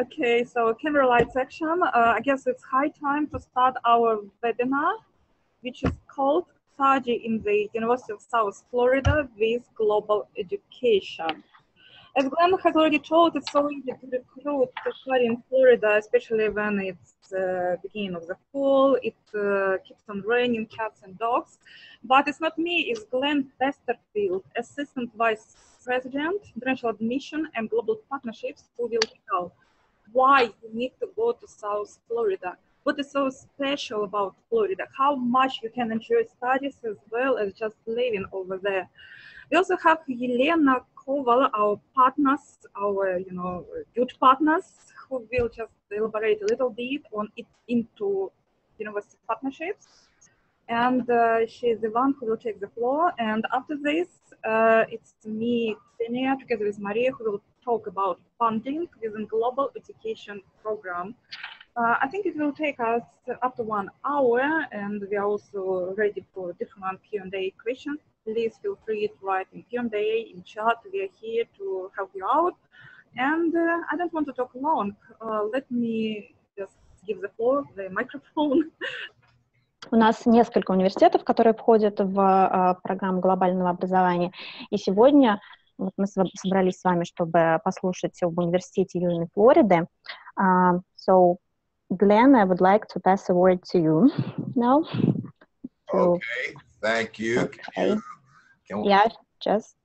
Okay, so camera light section. I guess it's high time to start our webinar, which is called Study in the University of South Florida with Global Education. As Glenn has already told, it's so easy to recruit to study in Florida, especially when it's beginning of the fall. It keeps on raining, cats and dogs. But it's not me, it's Glenn Westerfield, Assistant Vice President, International Admission and Global Partnerships, who will tell why you need to go to South Florida. What is so special about Florida? How much you can enjoy studies as well as just living over there. We also have Yelena Koval, our partners, our good partners, who will just elaborate a little bit on it into university partnerships. And she's the one who will take the floor. And after this, it's me, Ksenia, together with Maria, who will talk about funding within global education program. I think it will take us up to 1 hour, and we are also ready for different Q&A questions. Please feel free to write in Q&A, in chat. We are here to help you out. And I don't want to talk long. Let me just give the floor, the microphone. У нас несколько университетов, которые входят в программу глобального образования. И сегодня вот мы собрались с вами, чтобы послушать об университете Южной Флориды. So, Glenn, I would like to pass the word to you now. Okay, thank you. Okay. Yeah, just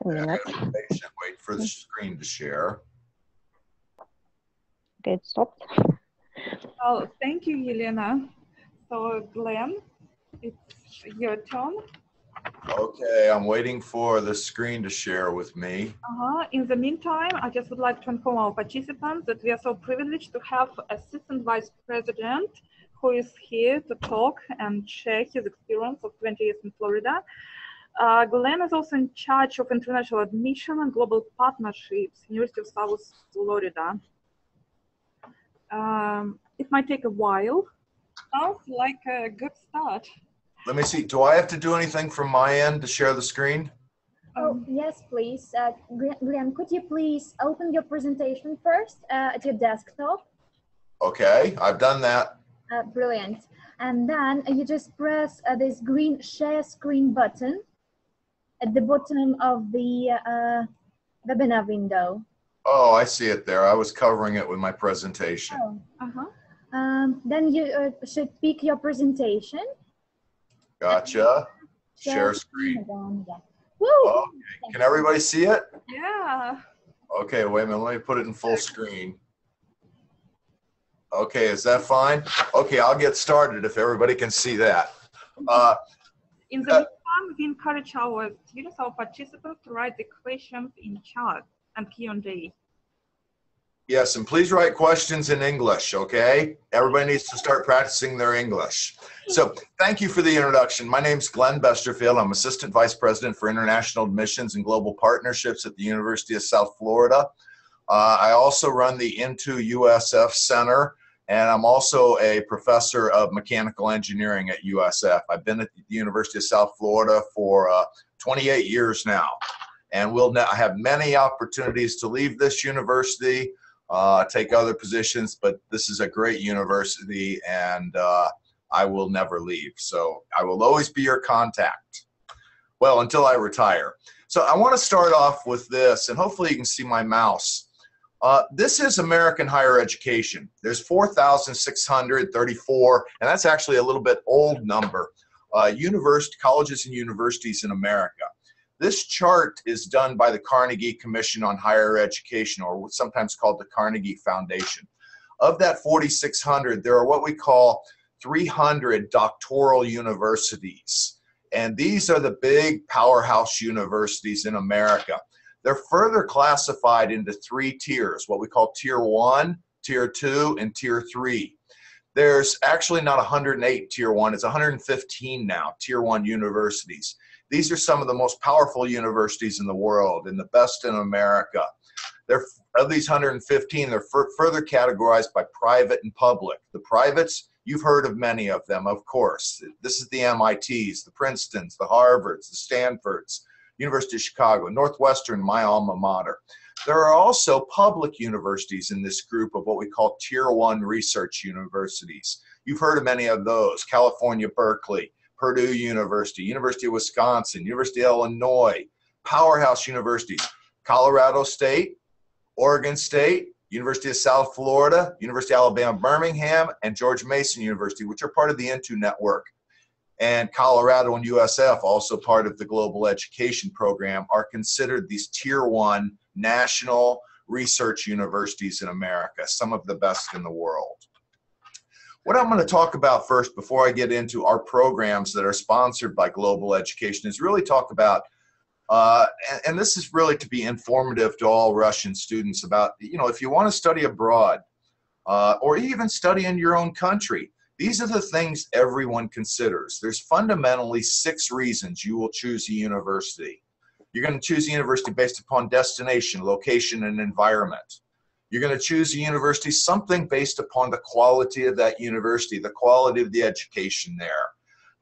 a minute. Wait for the screen to share. Okay, it stopped. Well, thank you, Yelena. So, Glenn, it's your turn. Okay, I'm waiting for the screen to share with me. In the meantime, I just would like to inform our participants that we are so privileged to have Assistant Vice President who is here to talk and share his experience of 20 years in Florida. Glenn is also in charge of international admission and global partnerships, University of South Florida. It might take a while. Sounds like a good start. Let me see. Do I have to do anything from my end to share the screen? Oh, yes, please. Glenn, could you please open your presentation first at your desktop? Okay, I've done that. Brilliant. And then you just press this green share screen button at the bottom of the webinar window. Oh, I see it there. I was covering it with my presentation. Oh, then you should pick your presentation. Gotcha. Share screen. Again. Yeah. Okay. Can everybody see it? Yeah. Okay, wait a minute. Let me put it in full screen. Okay, is that fine? Okay, I'll get started if everybody can see that. In the meantime, we encourage our students, our participants, to write the questions in chat and Q&A. Yes, and please write questions in English, okay? Everybody needs to start practicing their English. So thank you for the introduction. My name's Glenn Westerfield. I'm Assistant Vice President for International Admissions and Global Partnerships at the University of South Florida. I also run the Into USF Center, and I'm also a professor of mechanical engineering at USF. I've been at the University of South Florida for 28 years now, and we'll now have many opportunities to leave this university, take other positions, but this is a great university, and I will never leave. So I will always be your contact. Well, until I retire. So I want to start off with this, and hopefully you can see my mouse. This is American higher education. There's 4,634, and that's actually a little bit old number, colleges and universities in America. This chart is done by the Carnegie Commission on Higher Education, or what's sometimes called the Carnegie Foundation. Of that 4,600, there are what we call 300 doctoral universities. And these are the big powerhouse universities in America. They're further classified into 3 tiers, what we call Tier 1, Tier 2, and Tier 3. There's actually not 108 Tier 1, it's 115 now, Tier 1 universities. These are some of the most powerful universities in the world and the best in America. Of these 115, they're further categorized by private and public. The privates, you've heard of many of them, of course. This is the MITs, the Princetons, the Harvards, the Stanfords, University of Chicago, Northwestern, my alma mater. There are also public universities in this group of what we call Tier 1 research universities. You've heard of many of those: California, Berkeley, Purdue University, University of Wisconsin, University of Illinois, powerhouse universities, Colorado State, Oregon State, University of South Florida, University of Alabama, Birmingham, and George Mason University, which are part of the INTO network. And Colorado and USF, also part of the Global Education Program, are considered these Tier 1 national research universities in America, some of the best in the world. What I'm going to talk about first, before I get into our programs that are sponsored by Global Education, is really talk about, and this is really to be informative to all Russian students about, if you want to study abroad, or even study in your own country, these are the things everyone considers. There's fundamentally 6 reasons you will choose a university. You're going to choose a university based upon destination, location, and environment. You're going to choose a university, something based upon the quality of that university, the quality of the education there.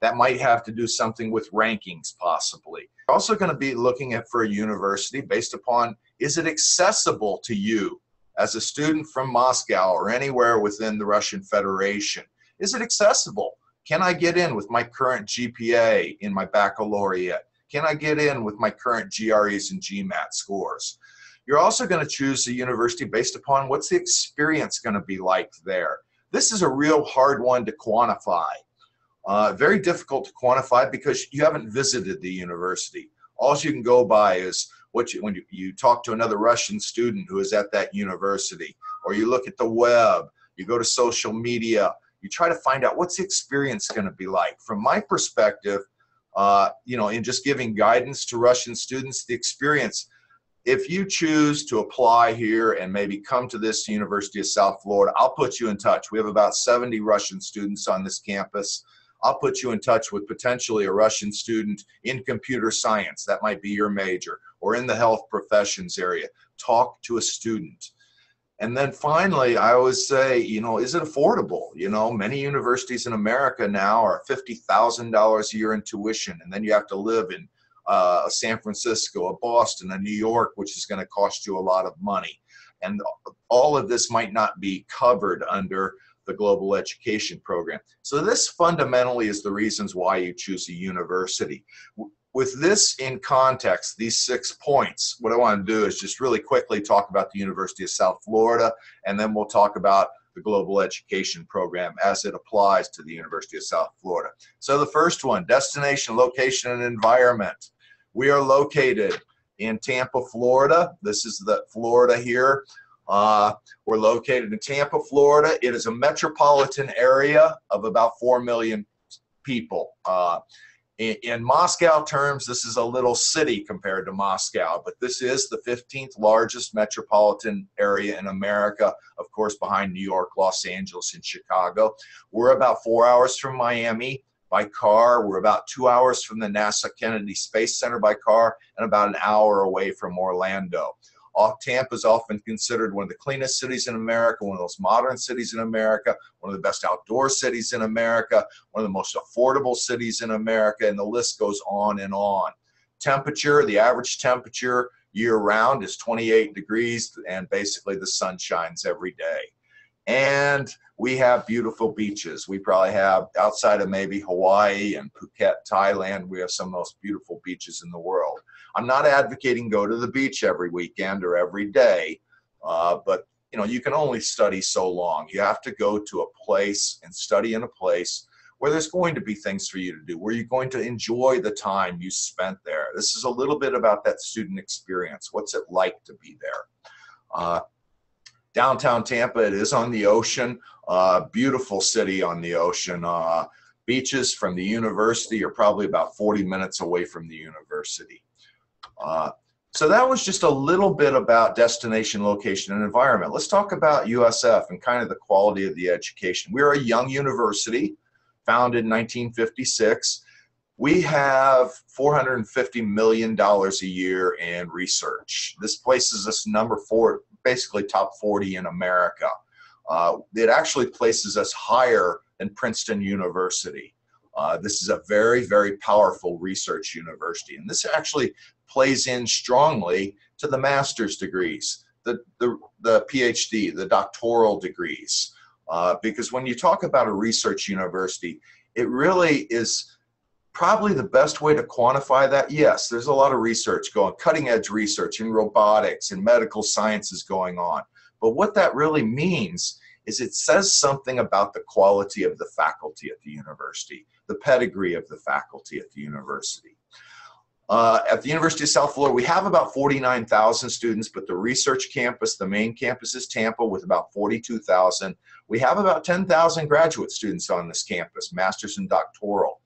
That might have to do something with rankings, possibly. You're also going to be looking for a university based upon, is it accessible to you as a student from Moscow or anywhere within the Russian Federation? Is it accessible? Can I get in with my current GPA in my baccalaureate? Can I get in with my current GREs and GMAT scores? You're also going to choose a university based upon what's the experience going to be like there. This is a real hard one to quantify. Very difficult to quantify because you haven't visited the university. All you can go by is when you talk to another Russian student who is at that university, or you look at the web, you go to social media, you try to find out what's the experience going to be like. From my perspective, in just giving guidance to Russian students, the experience, if you choose to apply here and maybe come to this University of South Florida, I'll put you in touch. We have about 70 Russian students on this campus. I'll put you in touch with potentially a Russian student in computer science. That might be your major, or in the health professions area. Talk to a student. And then finally, I always say, is it affordable? Many universities in America now are $50,000 a year in tuition, and then you have to live in San Francisco, a Boston, a New York, which is going to cost you a lot of money. And all of this might not be covered under the Global Education Program. So this fundamentally is the reasons why you choose a university. With this in context, these 6 points, what I want to do is just really quickly talk about the University of South Florida, and then we'll talk about the Global Education Program as it applies to the University of South Florida. So the first one, destination, location, and environment. We are located in Tampa, Florida. This is the Florida here. We're located in Tampa, Florida. It is a metropolitan area of about 4 million people. In Moscow terms, this is a little city compared to Moscow, but this is the 15th largest metropolitan area in America, of course, behind New York, Los Angeles, and Chicago. We're about 4 hours from Miami by car. We're about 2 hours from the NASA Kennedy Space Center by car, and about an hour away from Orlando. Tampa is often considered one of the cleanest cities in America, one of the most modern cities in America, one of the best outdoor cities in America, one of the most affordable cities in America, and the list goes on and on. Temperature, the average temperature year-round is 28 degrees, and basically the sun shines every day. And we have beautiful beaches. We probably have, outside of maybe Hawaii and Phuket, Thailand, we have some of the most beautiful beaches in the world. I'm not advocating go to the beach every weekend or every day, but you can only study so long. You have to go to a place and study in a place where there's going to be things for you to do, where you're going to enjoy the time you spent there. This is a little bit about that student experience. What's it like to be there? Downtown Tampa, it is on the ocean, beautiful city on the ocean. Beaches from the university are probably about 40 minutes away from the university. So that was just a little bit about destination, location, and environment. Let's talk about USF and kind of the quality of the education. We're a young university, founded in 1956. We have $450 million a year in research. This places us number 4, basically top 40 in America. It actually places us higher than Princeton University. This is a very, very powerful research university. And this actually plays in strongly to the master's degrees, the PhD, the doctoral degrees. Because when you talk about a research university, it really is probably the best way to quantify that. Yes, there's a lot of research going, cutting edge research in robotics and medical sciences going on. But what that really means is it says something about the quality of the faculty at the university, the pedigree of the faculty at the university. At the University of South Florida, we have about 49,000 students, but the research campus, the main campus is Tampa with about 42,000. We have about 10,000 graduate students on this campus, master's and doctoral.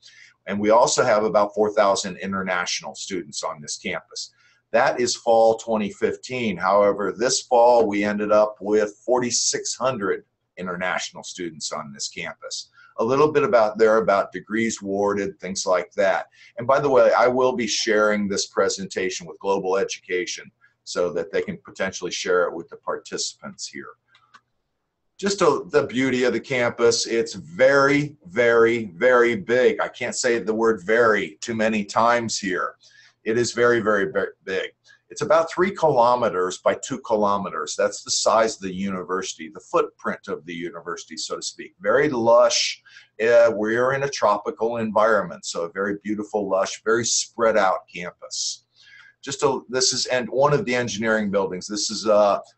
And we also have about 4,000 international students on this campus. That is fall 2015. However, this fall we ended up with 4,600 international students on this campus. A little bit about degrees awarded, things like that. And by the way, I will be sharing this presentation with Global Education so that they can potentially share it with the participants here. Just the beauty of the campus, it's very, very, very big. I can't say the word very too many times here. It is very, very big. It's about 3 kilometers by 2 kilometers. That's the size of the university, the footprint of the university, so to speak. Very lush. We're in a tropical environment, so a very beautiful, lush, very spread out campus. And one of the engineering buildings. This is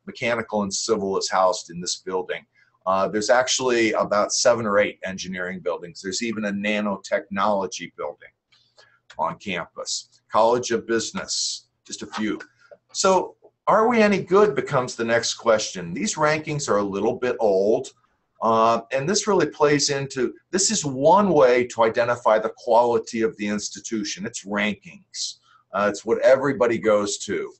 mechanical and civil is housed in this building. There's actually about 7 or 8 engineering buildings. There's even a nanotechnology building on campus. College of Business. Just a few. So are we any good becomes the next question. These rankings are a little bit old, and this really plays into, this is one way to identify the quality of the institution. It's rankings. It's what everybody goes to.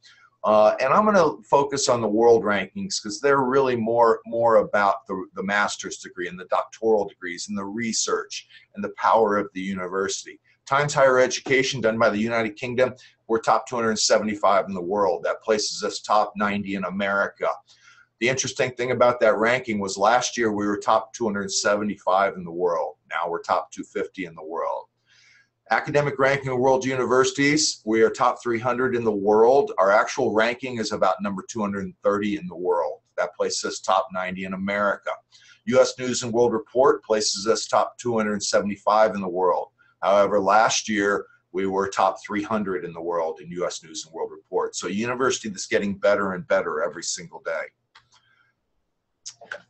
And I'm going to focus on the world rankings because they're really more about the master's degree and the doctoral degrees and the research and the power of the university. Times Higher Education, done by the United Kingdom, we're top 275 in the world. That places us top 90 in America. The interesting thing about that ranking was last year we were top 275 in the world. Now we're top 250 in the world. Academic ranking of world universities, we are top 300 in the world. Our actual ranking is about number 230 in the world. That places us top 90 in America. U.S. News and World Report places us top 275 in the world. However, last year, we were top 300 in the world in U.S. News and World Report. So a university that's getting better and better every single day.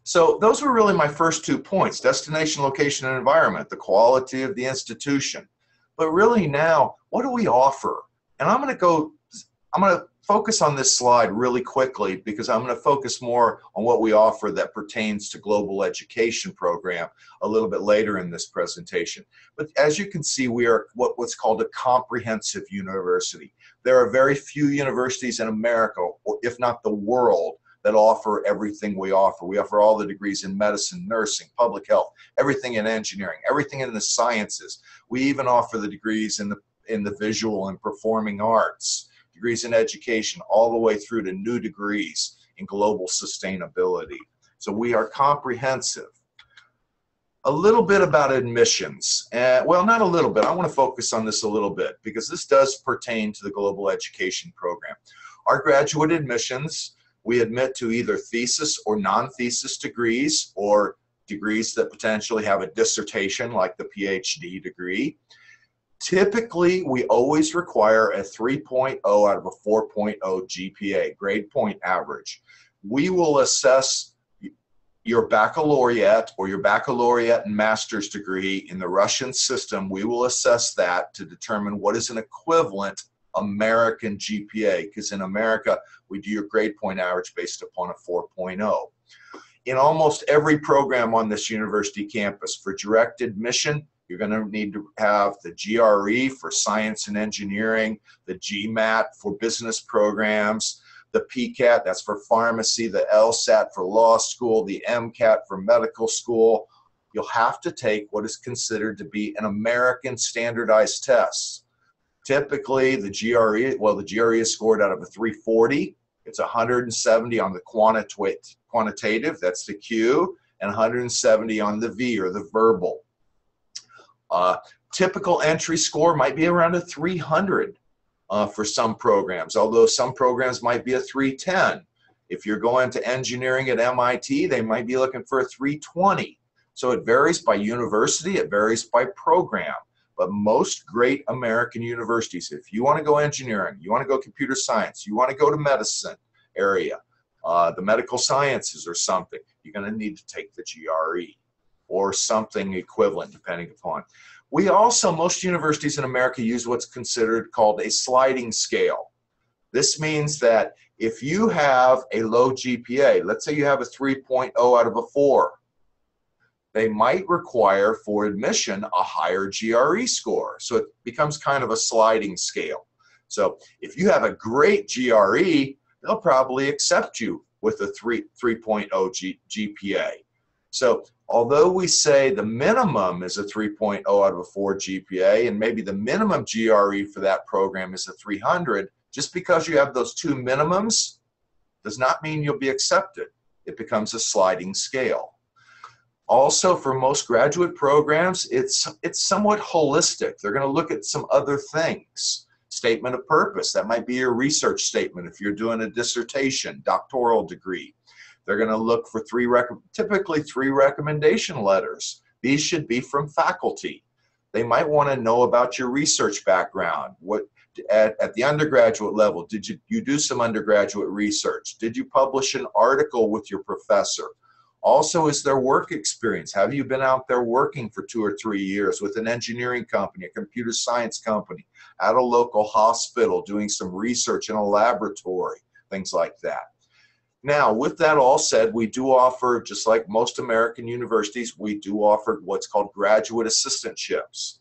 So those were really my first 2 points, destination, location, and environment, the quality of the institution. But really now, what do we offer? And I'm going to focus on this slide really quickly because I'm going to focus more on what we offer that pertains to global education program a little bit later in this presentation. But as you can see, we are what's called a comprehensive university. There are very few universities in America, or if not the world, that offer everything we offer. We offer all the degrees in medicine, nursing, public health, everything in engineering, everything in the sciences. We even offer the degrees in the visual and performing arts, degrees in education, all the way through to new degrees in global sustainability. So we are comprehensive. A little bit about admissions. Well, not a little bit. I want to focus on this a little bit because this does pertain to the global education program. Our graduate admissions, we admit to either thesis or non-thesis degrees or degrees that potentially have a dissertation like the PhD degree. Typically, we always require a 3.0 out of a 4.0 GPA, grade point average. We will assess your baccalaureate or your baccalaureate and master's degree in the Russian system. We will assess that to determine what is an equivalent American GPA, because in America, we do your grade point average based upon a 4.0. In almost every program on this university campus, for direct admission, you're going to need to have the GRE for science and engineering, the GMAT for business programs, the PCAT, that's for pharmacy, the LSAT for law school, the MCAT for medical school. You'll have to take what is considered to be an American standardized test. Typically, the GRE is scored out of a 340. It's 170 on the quantitative, that's the Q, and 170 on the V, or the verbal. Typical entry score might be around a 300 for some programs, although some programs might be a 310. If you're going to engineering at MIT, they might be looking for a 320. So it varies by university, it varies by program. But most great American universities, if you want to go engineering, you want to go computer science, you want to go to medicine area, the medical sciences or something, you're going to need to take the GRE or something equivalent depending upon. We also, most universities in America use what's considered called a sliding scale. This means that if you have a low GPA, let's say you have a 3.0 out of a 4, they might require for admission a higher GRE score. So it becomes kind of a sliding scale. So if you have a great GRE, they'll probably accept you with a 3.0 GPA. So although we say the minimum is a 3.0 out of a 4 GPA, and maybe the minimum GRE for that program is a 300, just because you have those two minimums does not mean you'll be accepted. It becomes a sliding scale. Also, for most graduate programs, it's somewhat holistic. They're going to look at some other things. Statement of purpose, that might be your research statement if you're doing a dissertation, doctoral degree. They're going to look for typically three recommendation letters. These should be from faculty. They might want to know about your research background. What at the undergraduate level, did you do some undergraduate research? Did you publish an article with your professor? Also, is there work experience? Have you been out there working for 2 or 3 years with an engineering company, a computer science company, at a local hospital, doing some research in a laboratory, things like that. Now, with that all said, we do offer, just like most American universities, we do offer what's called graduate assistantships.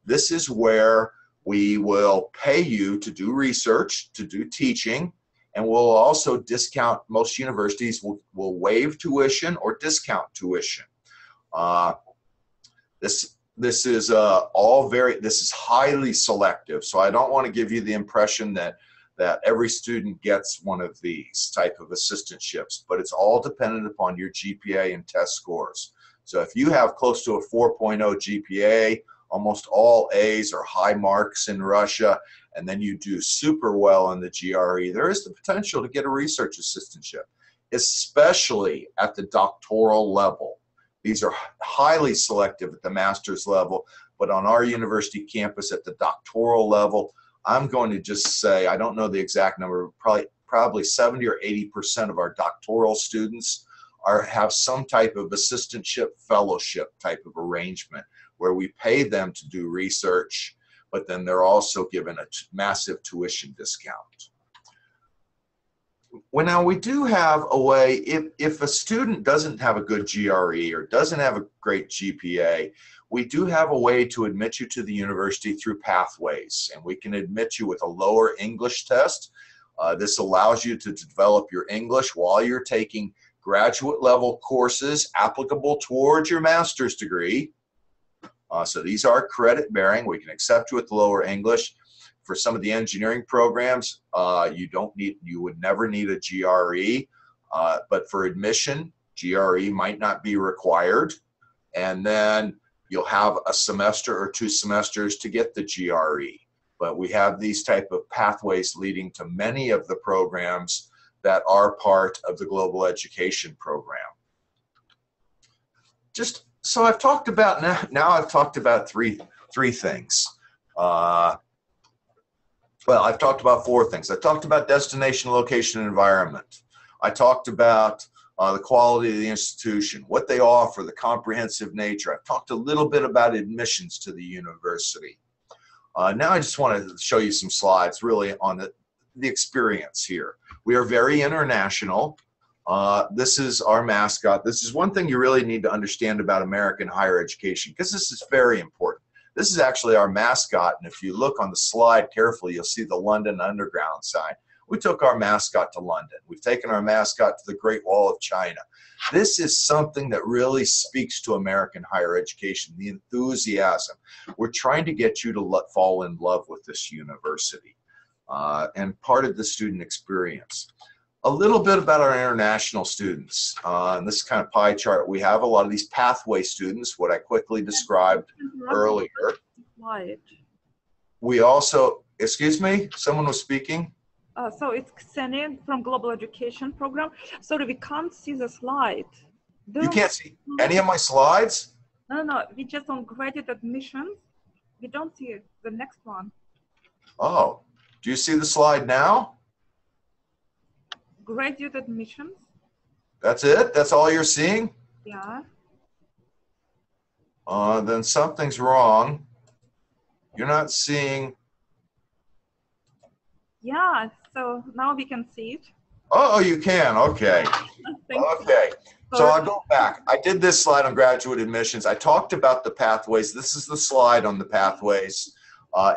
This is where we will pay you to do research, to do teaching, and we'll also discount, most universities will waive tuition or discount tuition. This is highly selective, so I don't want to give you the impression that every student gets one of these type of assistantships, but it's all dependent upon your GPA and test scores. So if you have close to a 4.0 GPA, almost all A's or high marks in Russia, and then you do super well in the GRE, there is the potential to get a research assistantship, especially at the doctoral level. These are highly selective at the master's level, but on our university campus at the doctoral level, I'm going to just say, I don't know the exact number, probably 70 or 80% of our doctoral students have some type of assistantship fellowship type of arrangement where we pay them to do research, but then they're also given a massive tuition discount. Well, now we do have a way, if a student doesn't have a good GRE or doesn't have a great GPA, we do have a way to admit you to the university through pathways, and we can admit you with a lower English test. This allows you to develop your English while you're taking graduate level courses applicable towards your master's degree. So these are credit bearing. We can accept you with lower English. For some of the engineering programs, you would never need a GRE, but for admission, GRE might not be required. And then you'll have a semester or 2 semesters to get the GRE. But we have these type of pathways leading to many of the programs that are part of the global education program. So I've talked about, now I've talked about three things. Well, I've talked about 4 things. I talked about destination, location, and environment. I talked about the quality of the institution, what they offer, the comprehensive nature. I've talked a little bit about admissions to the university. Now I just want to show you some slides really on the experience here. We are very international. This is our mascot. This is one thing you really need to understand about American higher education, because this is very important. This is actually our mascot, and if you look on the slide carefully, you'll see the London Underground sign. We took our mascot to London. We've taken our mascot to the Great Wall of China. This is something that really speaks to American higher education, the enthusiasm. We're trying to get you to fall in love with this university and part of the student experience. A little bit about our international students. In this kind of pie chart, we have a lot of these pathway students, what I quickly described earlier. We also, Excuse me? Someone was speaking? So it's Ksenia from Global Education Program. Sorry, we can't see the slide. You can't see any of my slides? No, we just on graduate admissions. We don't see it. The next one. Oh, do you see the slide now? Graduate admissions. That's it? That's all you're seeing? Yeah. Then something's wrong. You're not seeing. Yeah, so now we can see it. Oh, you can. Okay. Okay. So I'll go back. I did this slide on graduate admissions. I talked about the pathways. This is the slide on the pathways.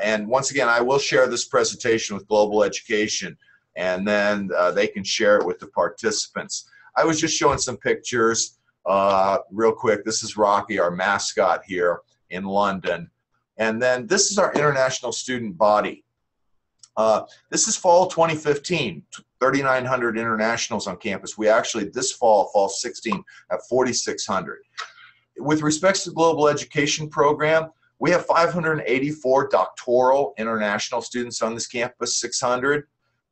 And once again, I will share this presentation with Global Education, and then they can share it with the participants. I was just showing some pictures real quick. This is Rocky, our mascot here in London. And then this is our international student body. This is fall 2015, 3,900 internationals on campus. We actually, this fall 16, have 4,600. With respects to Global Education Program, we have 584 doctoral international students on this campus, 600.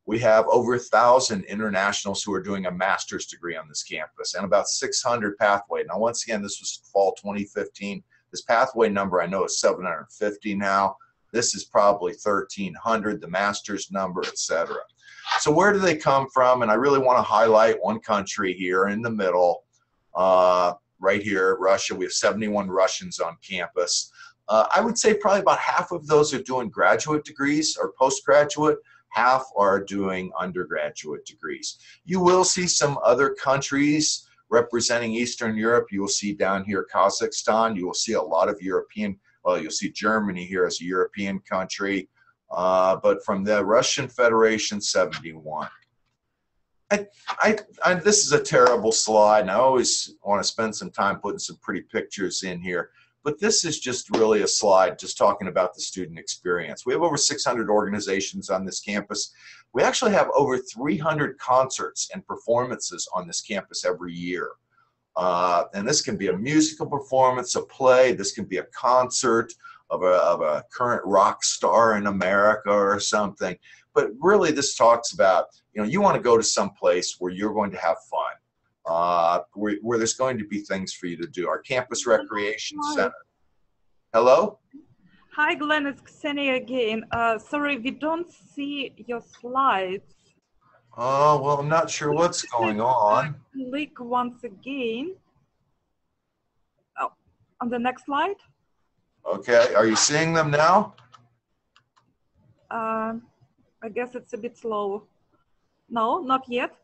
We have over 1,000 internationals who are doing a master's degree on this campus, and about 600 pathway. Now, once again, this was fall 2015. This pathway number I know is 750 now. This is probably 1,300, the master's number, etc. So where do they come from? And I really want to highlight one country here in the middle, right here, Russia. We have 71 Russians on campus. I would say probably about half of those are doing graduate degrees or postgraduate. Half are doing undergraduate degrees. You will see some other countries representing Eastern Europe. You will see down here Kazakhstan. You will see a lot of European. Well, you'll see Germany here as a European country, but from the Russian Federation, 71. This is a terrible slide, and I always want to spend some time putting some pretty pictures in here, but this is just really a slide just talking about the student experience. We have over 600 organizations on this campus. We actually have over 300 concerts and performances on this campus every year. And this can be a musical performance, a play, this can be a concert of a current rock star in America or something. But really this talks about, you want to go to some place where you're going to have fun, where there's going to be things for you to do. Our campus recreation center. Hello? Hi, Glenn, it's Ksenia again. Sorry, we don't see your slides. Oh, well, I'm not sure what's going on. Click once again. Oh, on the next slide. Okay, are you seeing them now? I guess it's a bit slow. No, not yet.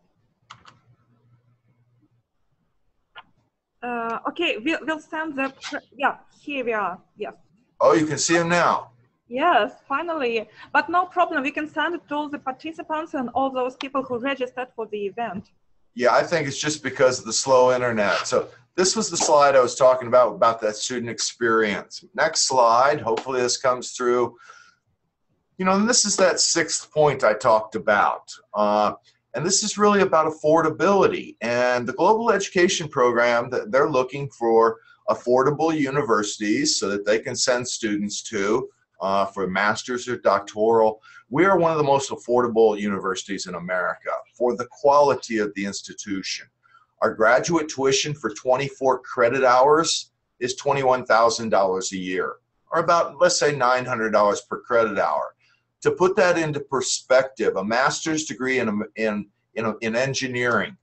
Okay, we'll send the, yeah, here we are, yes. Oh, you can see them now. Yes, finally. But no problem. We can send it to all the participants and all those people who registered for the event. Yeah, I think it's just because of the slow internet. So this was the slide I was talking about that student experience. Next slide. Hopefully this comes through. And this is that sixth point I talked about. And this is really about affordability. And the Global Education Program, they're looking for affordable universities so that they can send students to for master's or doctoral. We are one of the most affordable universities in America for the quality of the institution. Our graduate tuition for 24 credit hours is $21,000 a year, or about, let's say, $900 per credit hour. To put that into perspective, a master's degree in engineering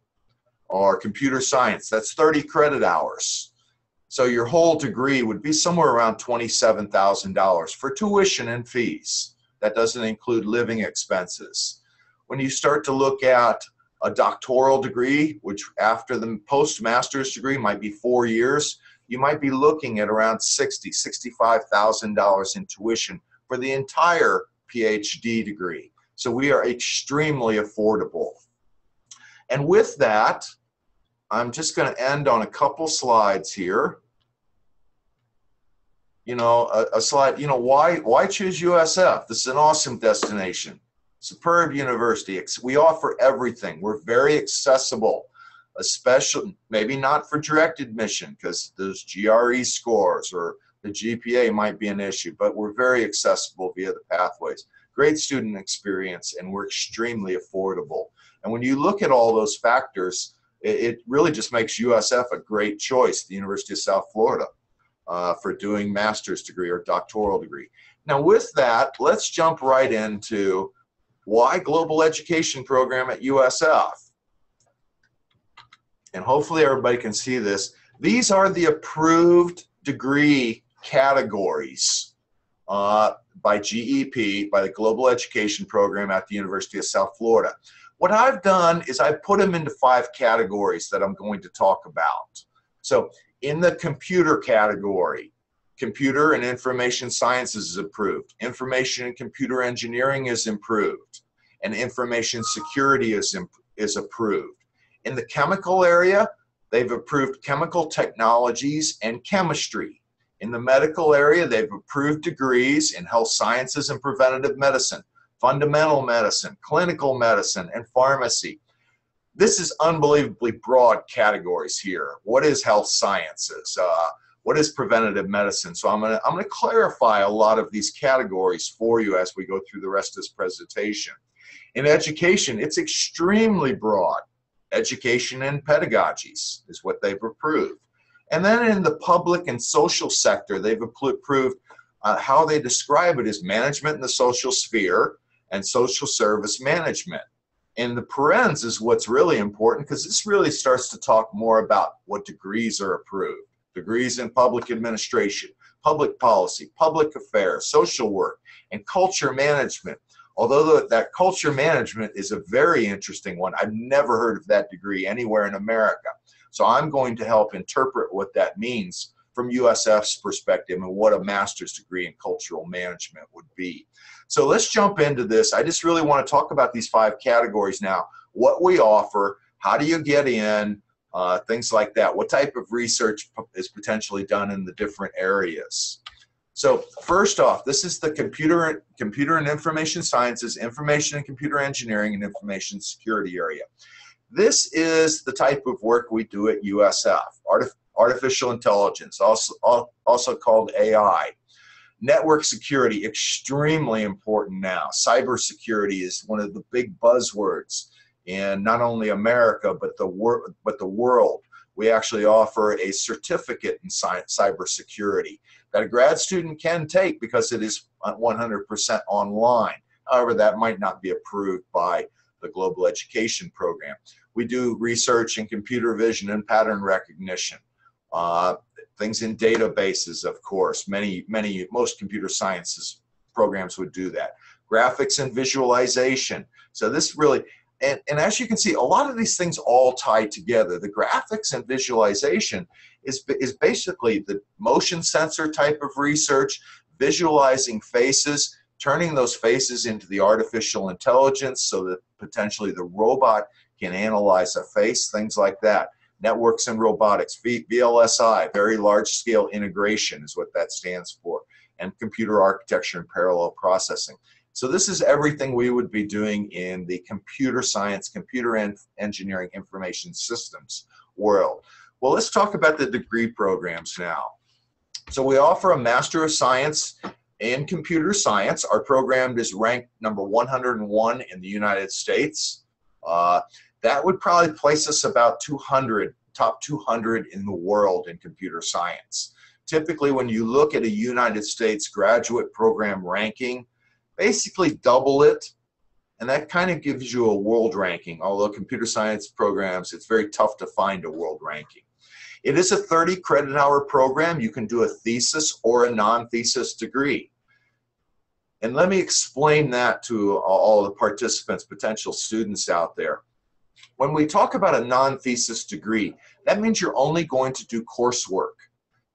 or computer science, that's 30 credit hours. So your whole degree would be somewhere around $27,000 for tuition and fees. That doesn't include living expenses. When you start to look at a doctoral degree, which after the postmaster's degree might be 4 years, you might be looking at around $65,000 in tuition for the entire PhD degree. So we are extremely affordable. And with that, I'm just going to end on a couple slides here. A slide, why choose USF? This is an awesome destination. Superb university. We offer everything. We're very accessible, especially, maybe not for direct admission because those GRE scores or the GPA might be an issue, but we're very accessible via the pathways. great student experience, and we're extremely affordable. And when you look at all those factors, it really just makes USF a great choice, the University of South Florida, for doing master's degree or doctoral degree. Now with that, let's jump right into why global education program at USF. And hopefully everybody can see this. These are the approved degree categories by GEP, by the Global Education Program at the University of South Florida. What I've done is I've put them into 5 categories that I'm going to talk about. So in the computer category, computer and information sciences is approved. Information and computer engineering is improved. And information security is approved. In the chemical area, they've approved chemical technologies and chemistry. In the medical area, they've approved degrees in health sciences and preventative medicine, fundamental medicine, clinical medicine, and pharmacy. This is unbelievably broad categories here. What is health sciences? What is preventative medicine? So I'm gonna clarify a lot of these categories for you as we go through the rest of this presentation. In education, it's extremely broad. Education and pedagogies is what they've approved. And then in the public and social sector, they've approved how they describe it as management in the social sphere and social service management. And the parens is what's really important, because this really starts to talk more about what degrees are approved. Degrees in public administration, public policy, public affairs, social work, and culture management. Although that culture management is a very interesting one, I've never heard of that degree anywhere in America. So I'm going to help interpret what that means from USF's perspective and what a master's degree in cultural management would be. So let's jump into this. I just really want to talk about these 5 categories now. What we offer, how do you get in, things like that. What type of research is potentially done in the different areas? So first off, this is the computer and information sciences, information and computer engineering, and information security area. This is the type of work we do at USF, artificial intelligence, also called AI. Network security, extremely important now. Cybersecurity is one of the big buzzwords in not only America, but the world. We actually offer a certificate in cybersecurity that a grad student can take because it is 100% online. However, that might not be approved by the Global Education Program. We do research in computer vision and pattern recognition, things in databases, of course. Most computer sciences programs would do that. Graphics and visualization. So this really, and as you can see, a lot of these things all tie together. The graphics and visualization is basically the motion sensor type of research, visualizing faces, turning those faces into the artificial intelligence so that potentially the robot can analyze a face, things like that. Networks and robotics, VLSI, very large scale integration is what that stands for, and computer architecture and parallel processing. So this is everything we would be doing in the computer science, computer engineering, information systems world. Well, let's talk about the degree programs now. So we offer a Master of Science in Computer Science. Our program is ranked number 101 in the United States. That would probably place us about 200, top 200 in the world in computer science. Typically, when you look at a United States graduate program ranking, basically double it, and that kind of gives you a world ranking. Although computer science programs, it's very tough to find a world ranking. It is a 30 credit hour program. You can do a thesis or a non-thesis degree. And let me explain that to all the participants, potential students out there. When we talk about a non-thesis degree, that means you're only going to do coursework.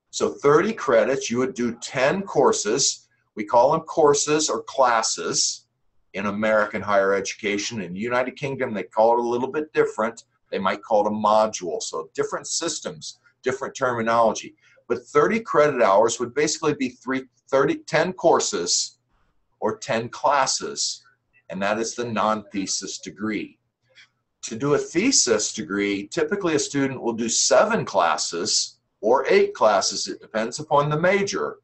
So 30 credits, you would do 10 courses. We call them courses or classes in American higher education. In the United Kingdom, they call it a little bit different. They might call it a module. So different systems, different terminology. But 30 credit hours would basically be 10 courses or 10 classes, and that is the non-thesis degree. To do a thesis degree, typically a student will do 7 classes or 8 classes. It depends upon the major.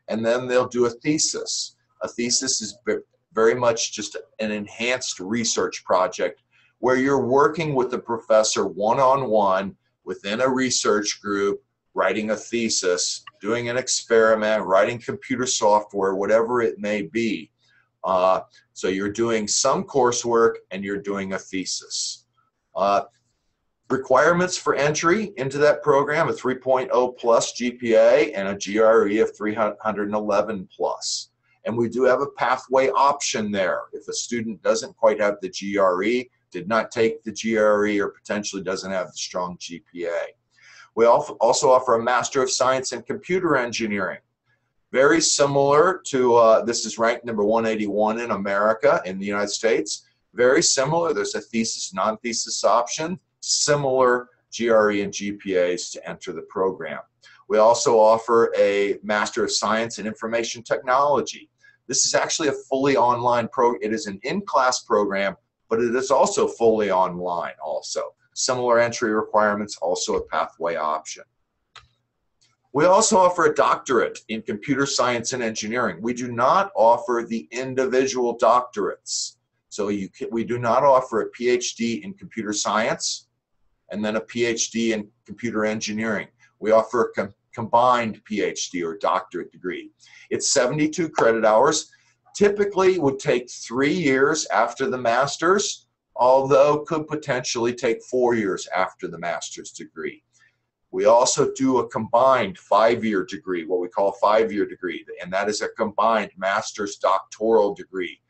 And then they'll do a thesis. A thesis is very much just an enhanced research project where you're working with the professor one-on-one within a research group, writing a thesis, doing an experiment, writing computer software, whatever it may be. So you're doing some coursework and you're doing a thesis. Requirements for entry into that program, a 3.0 plus GPA and a GRE of 311 plus. And we do have a pathway option there. If a student doesn't quite have the GRE, did not take the GRE, or potentially doesn't have the strong GPA. We also offer a Master of Science in Computer Engineering. Very similar to, this is ranked number 181 in America, in the United States. Very similar, there's a thesis, non-thesis option, similar GRE and GPAs to enter the program. We also offer a Master of Science in Information Technology. This is actually a fully online program. It is an in-class program, but it is also fully online also. Similar entry requirements, also a pathway option. We also offer a doctorate in computer science and engineering. We do not offer the individual doctorates. So we do not offer a PhD in computer science and then a PhD in computer engineering. We offer a combined PhD or doctorate degree. It's 72 credit hours. Typically would take 3 years after the master's, although could potentially take 4 years after the master's degree. We also do a combined 5-year degree, what we call a 5-year degree, and that is a combined master's doctoral degree.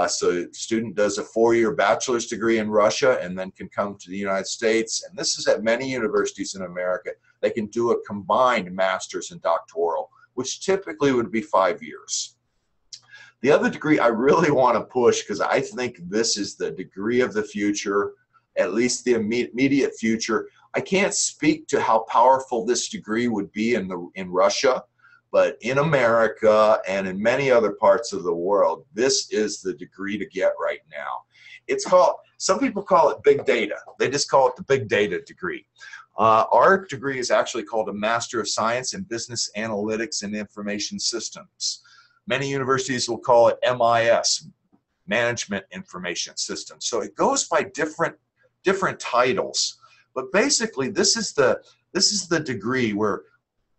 So a student does a 4-year bachelor's degree in Russia and then can come to the United States, and this is at many universities in America. They can do a combined master's and doctoral, which typically would be 5 years. The other degree I really want to push, because I think this is the degree of the future, at least the immediate future. I can't speak to how powerful this degree would be in Russia, but in America and in many other parts of the world, this is the degree to get right now. It's called, some people call it big data. They just call it the big data degree. Our degree is actually called a Master of Science in Business Analytics and Information Systems. Many universities will call it MIS, Management Information Systems. So it goes by different titles. But basically, this is the degree where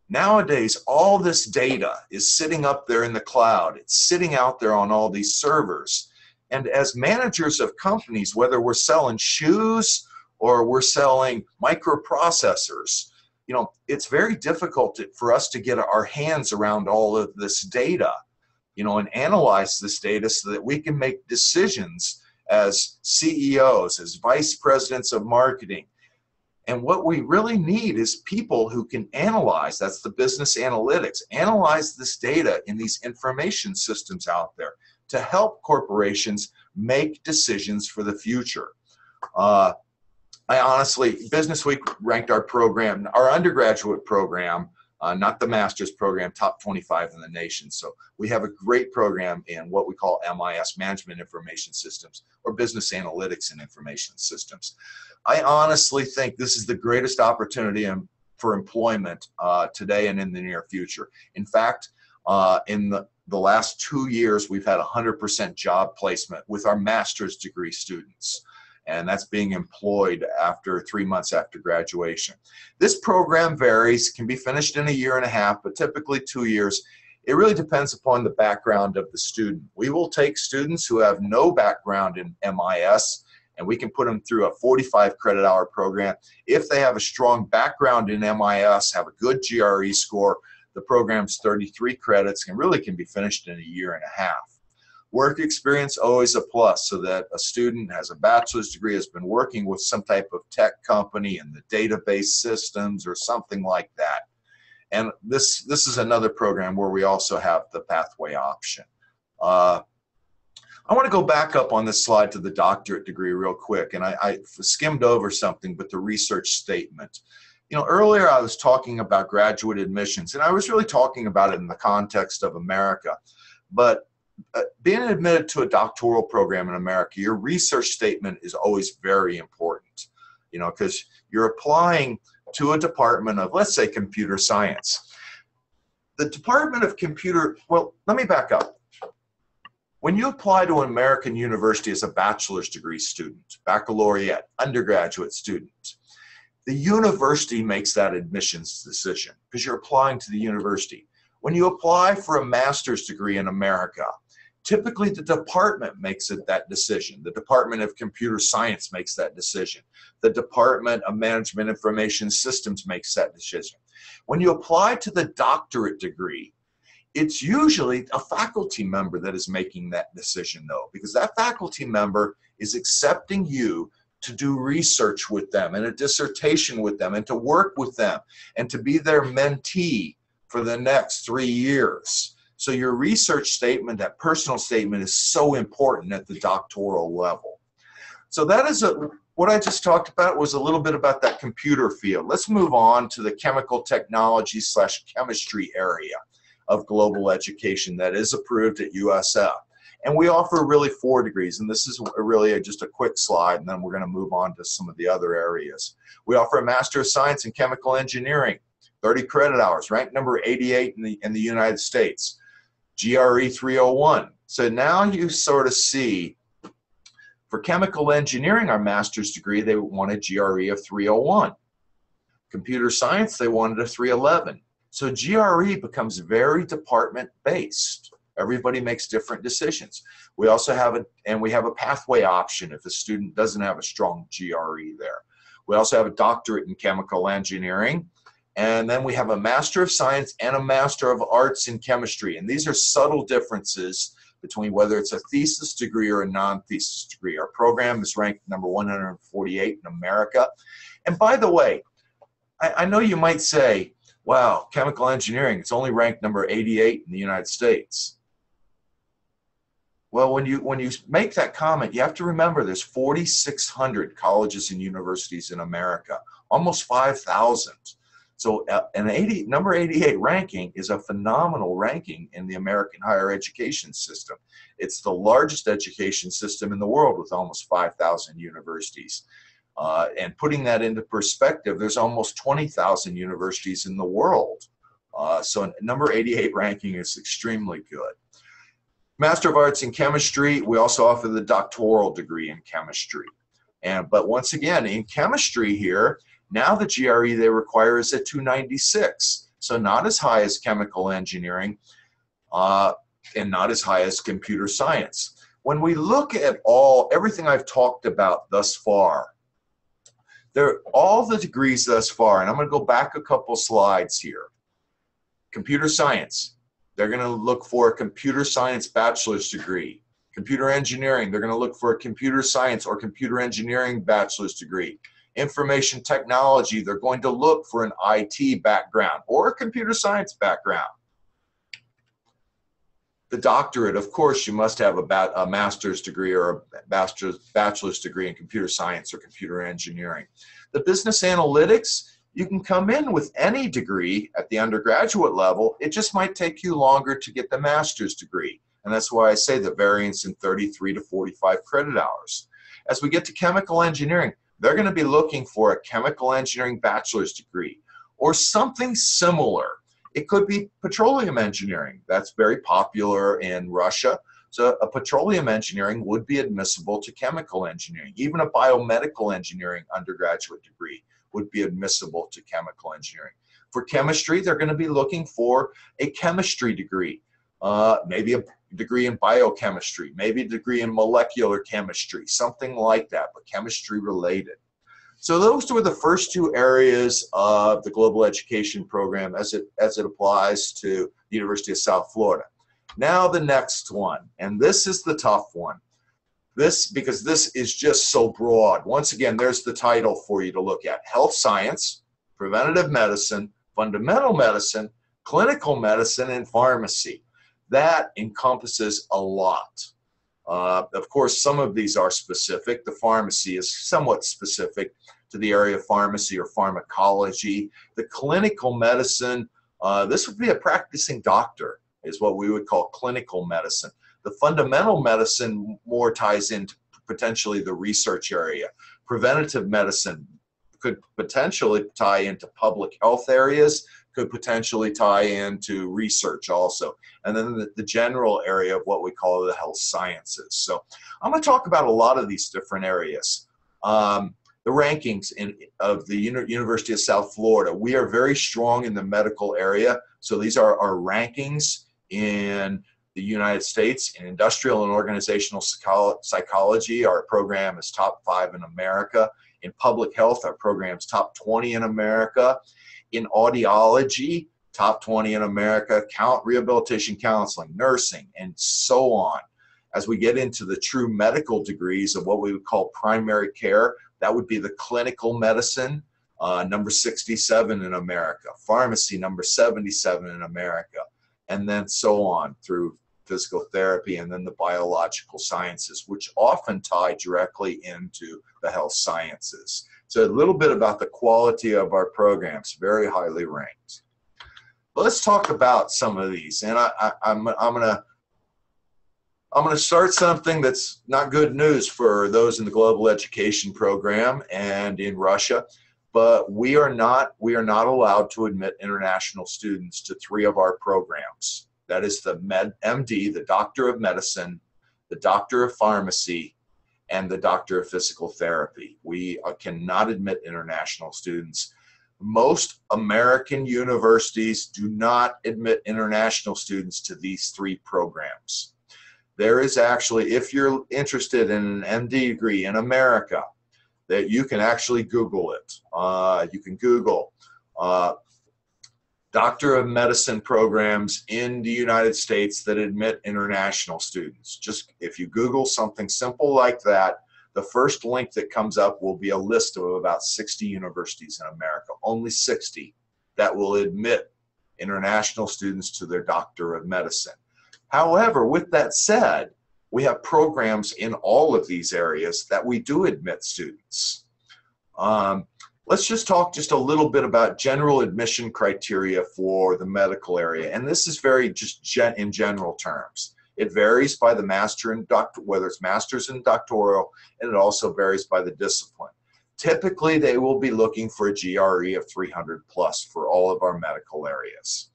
nowadays all this data is sitting up there in the cloud. It's sitting out there on all these servers. And as managers of companies, whether we're selling shoes or we're selling microprocessors, you know, it's very difficult for us to get our hands around all of this data, you know, and analyze this data so that we can make decisions as CEOs, as vice presidents of marketing. And what we really need is people who can analyze, that's the business analytics, analyze this data in these information systems out there to help corporations make decisions for the future. I honestly, Business Week ranked our program, our undergraduate program, not the master's program, top 25 in the nation. So we have a great program in what we call MIS, Management Information Systems, or Business Analytics and Information Systems. I honestly think this is the greatest opportunity for employment today and in the near future. In fact, in the last 2 years, we've had 100% job placement with our master's degree students. And that's being employed after 3 months after graduation. This program varies, can be finished in 1.5 years, but typically 2 years. It really depends upon the background of the student. We will take students who have no background in MIS, and we can put them through a 45 credit hour program. If they have a strong background in MIS, have a good GRE score, the program's 33 credits and really can be finished in 1.5 years. Work experience, always a plus, so that a student has a bachelor's degree, has been working with some type of tech company in the database systems or something like that. And this is another program where we also have the pathway option. I want to go back up on this slide to the doctorate degree real quick, and I skimmed over something, but the research statement. You know, earlier I was talking about graduate admissions, and I was really talking about it in the context of America. But being admitted to a doctoral program in America, your research statement is always very important, you know, because you're applying to a department of, let's say, computer science. The Department of Computer, well, let me back up. When you apply to an American university as a bachelor's degree student, baccalaureate, undergraduate student, the university makes that admissions decision because you're applying to the university. When you apply for a master's degree in America, typically the department makes that decision. The Department of Computer Science makes that decision. The Department of Management Information Systems makes that decision. When you apply to the doctorate degree, it's usually a faculty member that is making that decision though, because that faculty member is accepting you to do research with them and a dissertation with them and to work with them and to be their mentee for the next 3 years. So your research statement, that personal statement, is so important at the doctoral level. So that is what I just talked about was a little bit about that computer field. Let's move on to the chemical technology / chemistry area of global education that is approved at USF. And we offer really 4 degrees, and this is really just a quick slide, and then we're going to move on to some of the other areas. We offer a Master of Science in Chemical Engineering, 30 credit hours, ranked number 88 in the United States, GRE 301. So now you sort of see, for Chemical Engineering, our master's degree, they wanted GRE of 301. Computer Science, they wanted a 311. So GRE becomes very department-based. Everybody makes different decisions. We also have a pathway option if the student doesn't have a strong GRE there. We also have a doctorate in chemical engineering, and then we have a Master of Science and a Master of Arts in Chemistry. And these are subtle differences between whether it's a thesis degree or a non-thesis degree. Our program is ranked number 148 in America. And by the way, I know you might say, wow, chemical engineering, it's only ranked number 88 in the United States. Well, when you make that comment, you have to remember there's 4,600 colleges and universities in America, almost 5,000. So number 88 ranking is a phenomenal ranking in the American higher education system. It's the largest education system in the world with almost 5,000 universities. And putting that into perspective, there's almost 20,000 universities in the world. So number 88 ranking is extremely good. Master of Arts in Chemistry, we also offer the doctoral degree in chemistry. But once again, in chemistry here, now the GRE they require is at 296. So not as high as chemical engineering and not as high as computer science. When we look at everything I've talked about thus far, all the degrees thus far, and I'm going to go back a couple slides here. Computer science, they're going to look for a computer science bachelor's degree. Computer engineering, they're going to look for a computer science or computer engineering bachelor's degree. Information technology, they're going to look for an IT background or a computer science background. The doctorate, of course, you must have a master's degree or a bachelor's degree in computer science or computer engineering. The business analytics, you can come in with any degree at the undergraduate level. It just might take you longer to get the master's degree. And that's why I say the variance in 33 to 45 credit hours. As we get to chemical engineering, they're going to be looking for a chemical engineering bachelor's degree or something similar. It could be petroleum engineering. That's very popular in Russia. So a petroleum engineering would be admissible to chemical engineering. Even a biomedical engineering undergraduate degree would be admissible to chemical engineering. For chemistry, they're going to be looking for a chemistry degree, maybe a degree in biochemistry, maybe a degree in molecular chemistry, something like that, but chemistry related. So those were the first 2 areas of the global education program as it applies to the University of South Florida. Now the next one, and this is the tough one. Because this is just so broad. Once again, there's the title for you to look at. Health science, preventative medicine, fundamental medicine, clinical medicine, and pharmacy. That encompasses a lot. Of course, some of these are specific. The pharmacy is somewhat specific to the area of pharmacy or pharmacology. The clinical medicine, this would be a practicing doctor, is what we would call clinical medicine. The fundamental medicine more ties into potentially the research area. Preventative medicine, could potentially tie into public health areas, could potentially tie into research also, and then the general area of what we call the health sciences. So I'm going to talk about a lot of these different areas. The rankings of the University of South Florida, we are very strong in the medical area. So these are our rankings in the United States. In industrial and organizational psychology, our program is top 5 in America. In public health, our program is top 20 in America. In audiology, top 20 in America. Rehabilitation counseling, nursing, and so on. As we get into the true medical degrees of what we would call primary care, that would be the clinical medicine, number 67 in America. Pharmacy, number 77 in America. And then so on through physical therapy, and then the biological sciences, which often tie directly into the health sciences. So a little bit about the quality of our programs, very highly ranked. But let's talk about some of these, and I'm gonna start something that's not good news for those in the global education program and in Russia, but we are not allowed to admit international students to 3 of our programs. That is the MD, the Doctor of Medicine, the Doctor of Pharmacy, and the Doctor of Physical Therapy. We cannot admit international students. Most American universities do not admit international students to these 3 programs. There is actually, if you're interested in an MD degree in America, that you can actually Google it. You can Google Doctor of Medicine programs in the United States that admit international students. Just if you Google something simple like that, the first link that comes up will be a list of about 60 universities in America, only 60 that will admit international students to their Doctor of Medicine. However, with that said, we have programs in all of these areas that we do admit students. Let's just talk just a little bit about general admission criteria for the medical area. And this is very just in general terms. It varies by the master and doctor, whether it's master's and doctoral, and it also varies by the discipline. Typically, they will be looking for a GRE of 300 plus for all of our medical areas.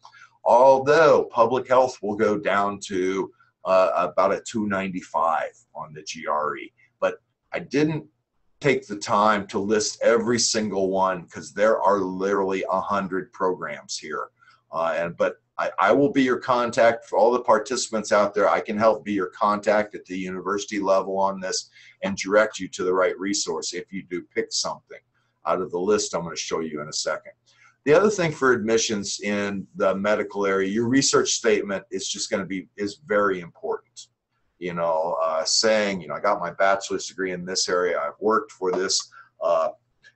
Although public health will go down to about a 295 on the GRE. But I didn't take the time to list every single one because there are literally 100 programs here. But I will be your contact for all the participants out there. I can help be your contact at the university level on this and direct you to the right resource if you do pick something out of the list I'm going to show you in a second. The other thing for admissions in the medical area, your research statement is just going to be, is very important. You know, saying, you know, I got my bachelor's degree in this area. I've worked for this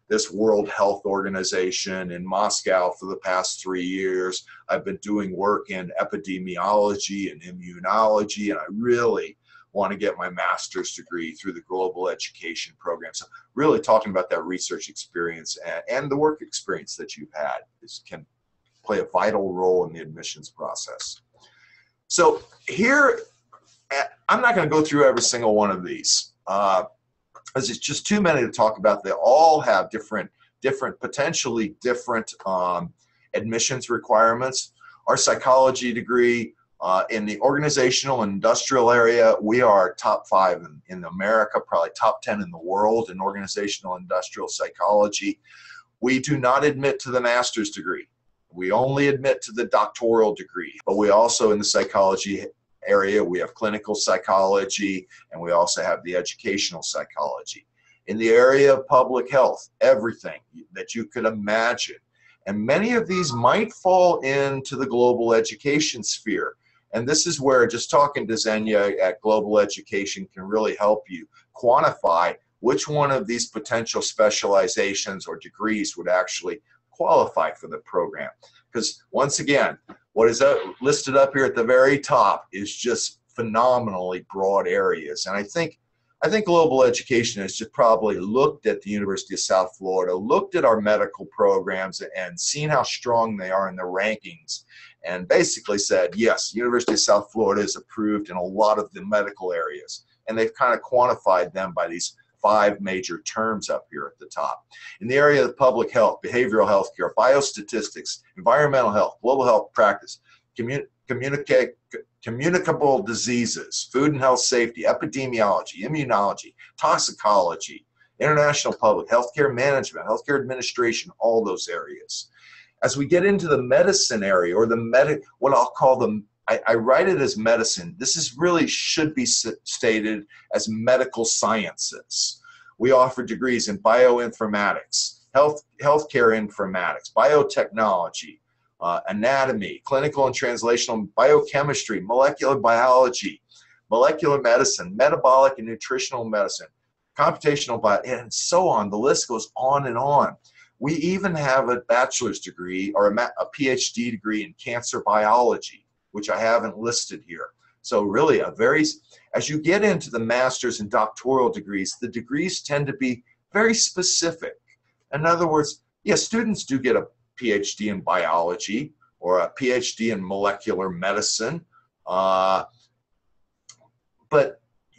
this World Health Organization in Moscow for the past 3 years. I've been doing work in epidemiology and immunology, and I really want to get my master's degree through the global education program. So really talking about that research experience and the work experience that you've had can play a vital role in the admissions process. So here, I'm not going to go through every single one of these, because it's just too many to talk about. They all have potentially different admissions requirements. Our psychology degree, in the organizational and industrial area, we are top 5 in America, probably top 10 in the world in organizational and industrial psychology. We do not admit to the master's degree. We only admit to the doctoral degree, but we also, in the psychology area, we have clinical psychology, and we also have the educational psychology. In the area of public health, everything that you could imagine. And many of these might fall into the global education sphere. And this is where just talking to Xenia at Global Education can really help you quantify which one of these potential specializations or degrees would actually qualify for the program. Because once again, what is listed up here at the very top is just phenomenally broad areas. And I think global education has just probably looked at the University of South Florida, looked at our medical programs and seen how strong they are in the rankings, and basically said, yes, University of South Florida is approved in a lot of the medical areas. And they've kind of quantified them by these 5 major terms up here at the top. In the area of public health, behavioral health care, biostatistics, environmental health, global health practice, communicable diseases, food and health safety, epidemiology, immunology, toxicology, international public, healthcare management, healthcare administration, all those areas. As we get into the medicine area, or what I'll call them, I write it as medicine. This is really should be stated as medical sciences. We offer degrees in bioinformatics, healthcare informatics, biotechnology, anatomy, clinical and translational biochemistry, molecular biology, molecular medicine, metabolic and nutritional medicine, computational biology, and so on. The list goes on and on. We even have a bachelor's degree or a PhD degree in cancer biology, which I haven't listed here. So really as you get into the master's and doctoral degrees, the degrees tend to be very specific. In other words, yes, students do get a PhD in biology or a PhD in molecular medicine, but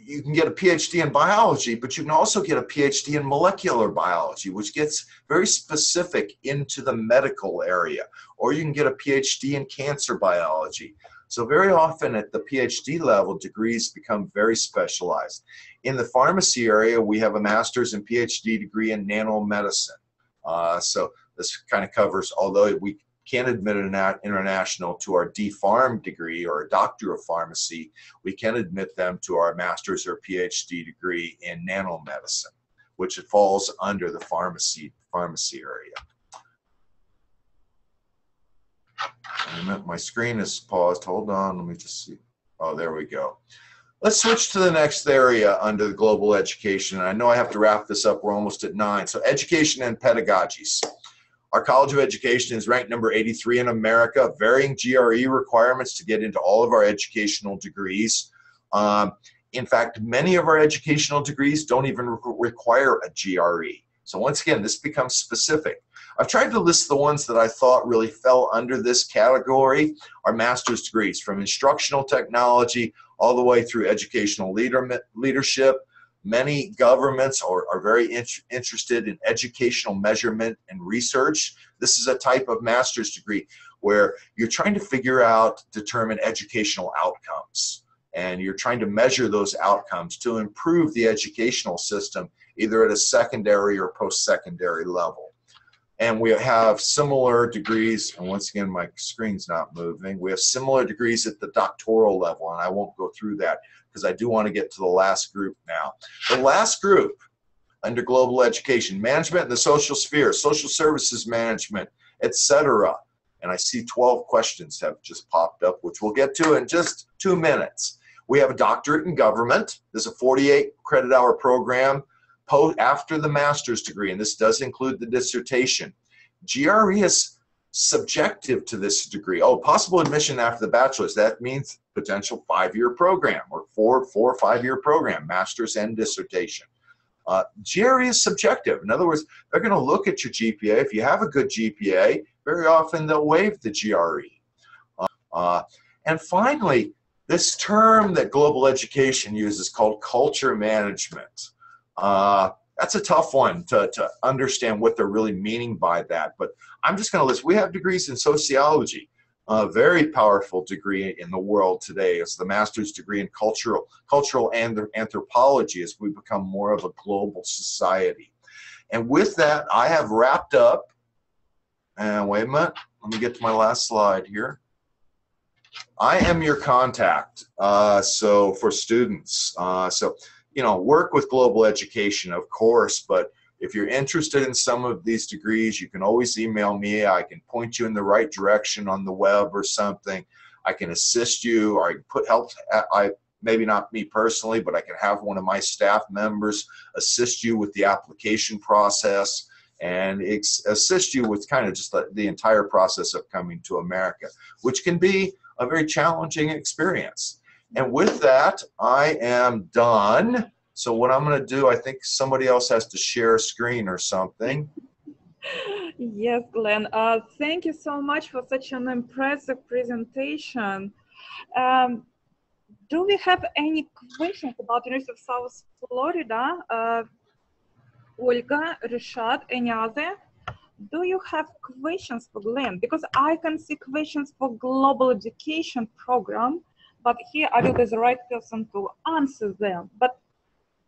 you can get a PhD in biology, but you can also get a PhD in molecular biology, which gets very specific into the medical area, or you can get a PhD in cancer biology. So very often at the PhD level, degrees become very specialized. In the pharmacy area, we have a master's and PhD degree in nanomedicine. So this kind of covers, although we can't admit an international to our D-Pharm degree or a doctor of pharmacy, we can admit them to our master's or PhD degree in nanomedicine, which falls under the pharmacy area. My screen is paused. Hold on, let me just see. Oh, there we go. Let's switch to the next area under the global education. I know I have to wrap this up. We're almost at 9. So education and pedagogies. Our College of Education is ranked number 83 in America, varying GRE requirements to get into all of our educational degrees. In fact, many of our educational degrees don't even require a GRE. So once again, this becomes specific. I've tried to list the ones that I thought really fell under this category. Our master's degrees, from instructional technology all the way through educational leadership. Many governments are very interested in educational measurement and research. This is a type of master's degree where you're trying to determine educational outcomes. And you're trying to measure those outcomes to improve the educational system, either at a secondary or post-secondary level. And we have similar degrees, and once again, my screen's not moving. We have similar degrees at the doctoral level, and I won't go through that because I do want to get to the last group now. The last group under global education, management in the social sphere, social services management, etc. And I see 12 questions have just popped up, which we'll get to in just 2 minutes. We have a doctorate in government. There's a 48 credit hour program after the master's degree, and this does include the dissertation. GRE is subjective to this degree. Oh, possible admission after the bachelor's. That means potential 5-year program or 4 or 5-year program, master's and dissertation. GRE is subjective. In other words, they're going to look at your GPA. If you have a good GPA, very often they'll waive the GRE. And finally, this term that global education uses called culture management. That's a tough one to understand what they're really meaning by that. But I'm just going to list. We have degrees in sociology. A very powerful degree in the world today is the master's degree in cultural anthropology as we become more of a global society. And with that, I have wrapped up. And wait a minute. Let me get to my last slide here. I am your contact. So for students. Work with global education, of course, but if you're interested in some of these degrees, you can always email me. I can point you in the right direction on the web or something. I can assist you, or I can help. Maybe not me personally, but I can have one of my staff members assist you with the application process and assist you with kind of just the entire process of coming to America, which can be a very challenging experience. And with that, I am done. So what I'm going to do, I think somebody else has to share a screen or something. Yes, Glenn. Thank you so much for such an impressive presentation. Do we have any questions about University of South Florida? Olga, Rishad, any other? Do you have questions for Glenn? Because I can see questions for global education program, but here I will be the right person to answer them. But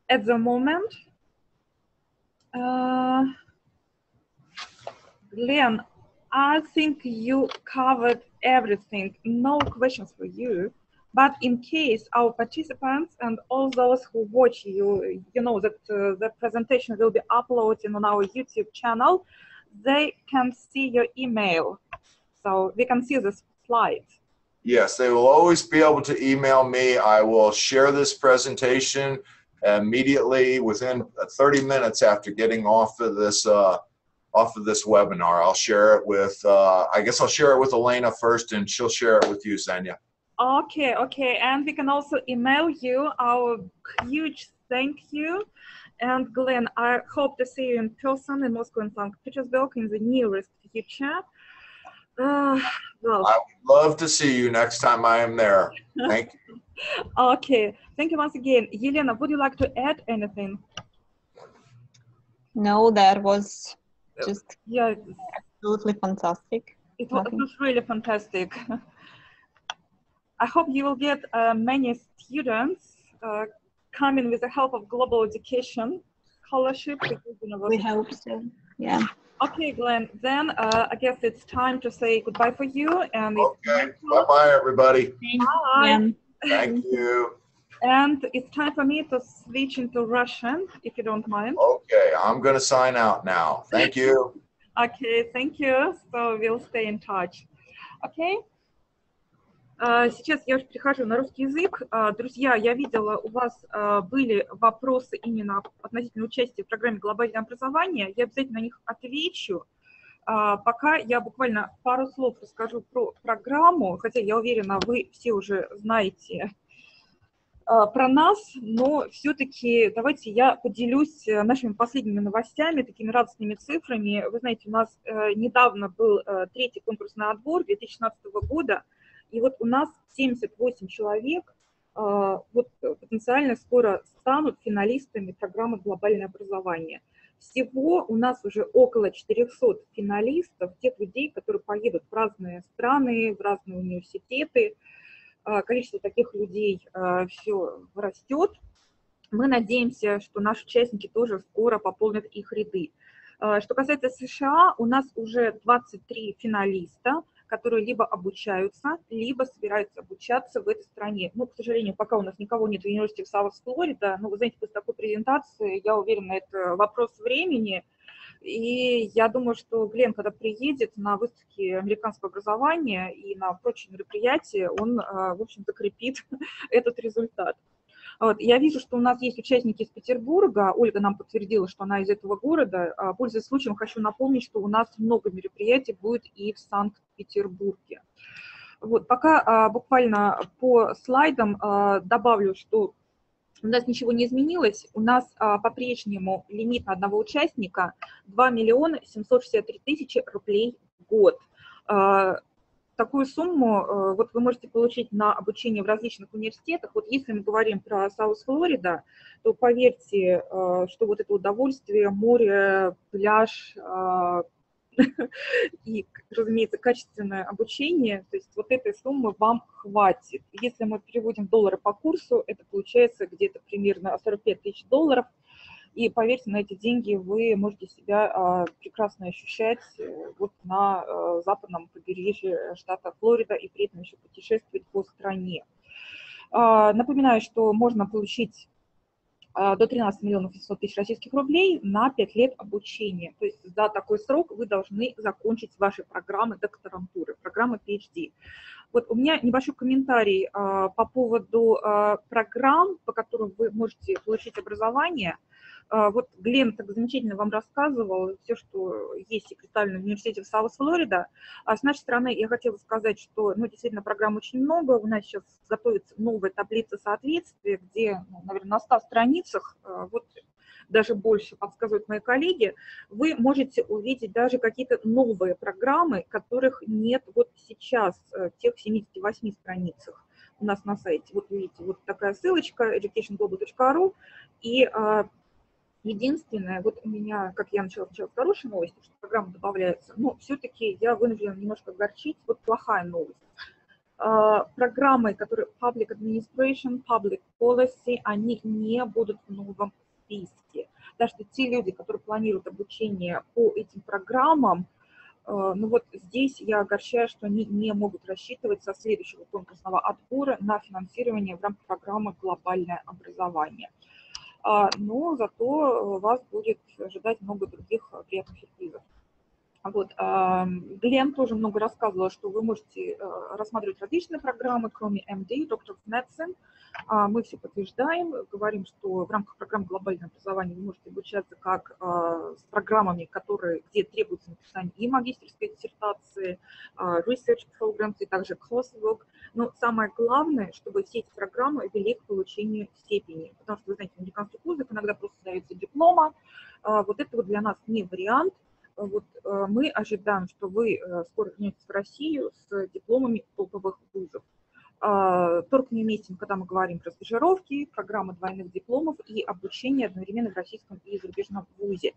at the moment, Glenn, I think you covered everything. No questions for you. But in case our participants and all those who watch you, you know that the presentation will be uploaded on our YouTube channel, they can see your email. So we can see the slides. Yes, they will always be able to email me. I will share this presentation immediately within 30 minutes after getting off of this webinar. I'll share it with, I guess I'll share it with Elena first, and she'll share it with you, Xenia. Okay, okay. And we can also email you our huge thank you. And Glenn, I hope to see you in person in Moscow and St. Petersburg in the nearest future. Well, I would love to see you next time I am there. Thank you. Okay, thank you once again. Yelena, would you like to add anything? No, that was just yeah, absolutely fantastic. It was really fantastic. I hope you will get many students coming with the help of global education scholarship. We hope so, yeah. Okay, Glenn, then I guess it's time to say goodbye for you. And okay, bye-bye, everybody. Bye. Thank you. And it's time for me to switch into Russian, if you don't mind. Okay, I'm going to sign out now. Thank you. Okay, thank you. So we'll stay in touch. Okay. Сейчас я уже перехожу на русский язык. Друзья, я видела, у вас были вопросы именно относительно участия в программе глобального образования. Я обязательно на них отвечу. Пока я буквально пару слов расскажу про программу, хотя я уверена, вы все уже знаете про нас, но все-таки давайте я поделюсь нашими последними новостями, такими радостными цифрами. Вы знаете, у нас недавно был третий конкурсный отбор 2016 года, и вот у нас 78 человек вот, потенциально скоро станут финалистами программы «Глобальное образование». Всего у нас уже около 400 финалистов, тех людей, которые поедут в разные страны, в разные университеты. Количество таких людей все растет. Мы надеемся, что наши участники тоже скоро пополнят их ряды. Что касается США, у нас уже 23 финалиста, которые либо обучаются, либо собираются обучаться в этой стране. Ну, к сожалению, пока у нас никого нет в университете в Саус-Флорида, но вы знаете, после такой презентации, я уверена, это вопрос времени. И я думаю, что Глен, когда приедет на выставке американского образования и на прочие мероприятия, он, в общем, закрепит этот результат. Вот. Я вижу, что у нас есть участники из Петербурга. Ольга нам подтвердила, что она из этого города. Пользуясь случаем, хочу напомнить, что у нас много мероприятий будет и в Санкт-Петербурге. Вот. Пока буквально по слайдам добавлю, что у нас ничего не изменилось. У нас по-прежнему лимит на одного участника 2 763 000 рублей в год. Такую сумму вот вы можете получить на обучение в различных университетах. Вот если мы говорим про Саус-Флорида, то поверьте, что вот это удовольствие, море, пляж и, разумеется, качественное обучение, то есть вот этой суммы вам хватит. Если мы переводим доллары по курсу, это получается где-то примерно 45 000 $. И поверьте, на эти деньги вы можете себя прекрасно ощущать вот на западном побережье штата Флорида и при этом еще путешествовать по стране. Напоминаю, что можно получить до 13 500 000 российских рублей на 5 лет обучения. То есть за такой срок вы должны закончить ваши программы докторантуры, программы PhD. Вот у меня небольшой комментарий по поводу программ, по которым вы можете получить образование. Вот Глен так замечательно вам рассказывал все, что есть и представлено в университете в Саус-Флорида. А с нашей стороны я хотела сказать, что действительно программ очень много. У нас сейчас готовится новая таблица соответствия, где, наверное, на 100 страницах, вот даже больше подсказывают мои коллеги, вы можете увидеть даже какие-то новые программы, которых нет вот сейчас в тех 78 страницах у нас на сайте. Вот видите, вот такая ссылочка educationglobal.ru, и Единственное, вот у меня, как я начала сначала с хорошей новости, что программа добавляется, но все-таки я вынуждена немножко огорчить, вот плохая новость. Программы, которые Public Administration, Public Policy, они не будут в новом списке. Даже те люди, которые планируют обучение по этим программам, ну вот здесь я огорчаю, что они не могут рассчитывать со следующего конкурсного отбора на финансирование в рамках программы «Глобальное образование». Но зато вас будет ожидать много других приятных сюрпризов. Вот. Глен тоже много рассказывала, что вы можете рассматривать различные программы, кроме MD, Doctor of Medicine. Мы все подтверждаем, говорим, что в рамках программы «Глобальное образование» вы можете обучаться как с программами, где требуется написание и магистерской диссертации, research programs, и также coursework. Но самое главное, чтобы все эти программы вели к получению степени. Потому что, вы знаете, в американских вузах иногда просто дается диплома. Вот это вот для нас не вариант. Вот мы ожидаем, что вы скоро вернетесь в Россию с дипломами топовых вузов. Только не уместен, когда мы говорим про стажировки, программы двойных дипломов и обучение одновременно в российском и зарубежном вузе.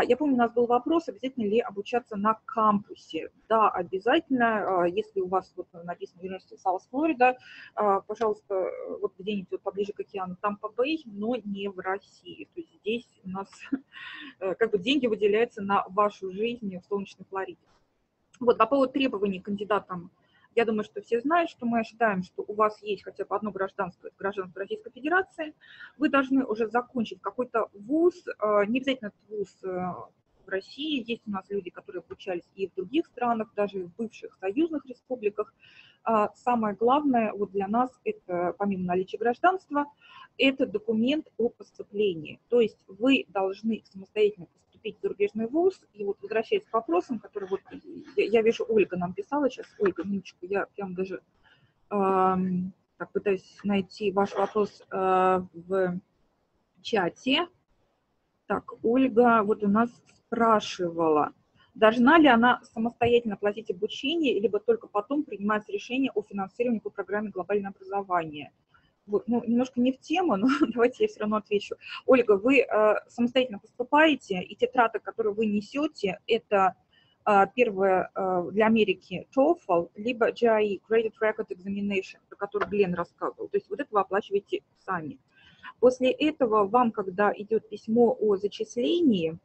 Я помню, у нас был вопрос, обязательно ли обучаться на кампусе. Да, обязательно. Если у вас вот написано University of South Florida, пожалуйста, вот где-нибудь вот поближе к океану Тампа-Бэй, но не в России. То есть здесь у нас как бы деньги выделяются на вашу жизнь в солнечной Флориде. Вот по поводу требований к кандидатам. Я думаю, что все знают, что мы ожидаем, что у вас есть хотя бы одно гражданство Российской Федерации. Вы должны уже закончить какой-то вуз, не обязательно этот вуз в России. Есть у нас люди, которые обучались и в других странах, даже в бывших союзных республиках. Самое главное вот для нас, это помимо наличия гражданства, это документ о поступлении. То есть вы должны самостоятельно поступить в зарубежный вуз. И вот возвращаясь к вопросам, которые вот я вижу, Ольга нам писала сейчас. Ольга, минуточку, я прям даже так пытаюсь найти ваш вопрос в чате. Так, Ольга вот у нас спрашивала, должна ли она самостоятельно платить обучение, либо только потом принимать решение о финансировании по программе «Глобальное образование». Вот, ну, немножко не в тему, но давайте я все равно отвечу. Ольга, вы самостоятельно поступаете, и те траты, которые вы несете, это первое для Америки TOEFL, либо GRE, Credit Record Examination, про который Глен рассказывал. То есть вот это вы оплачиваете сами. После этого вам, когда идет письмо о зачислении,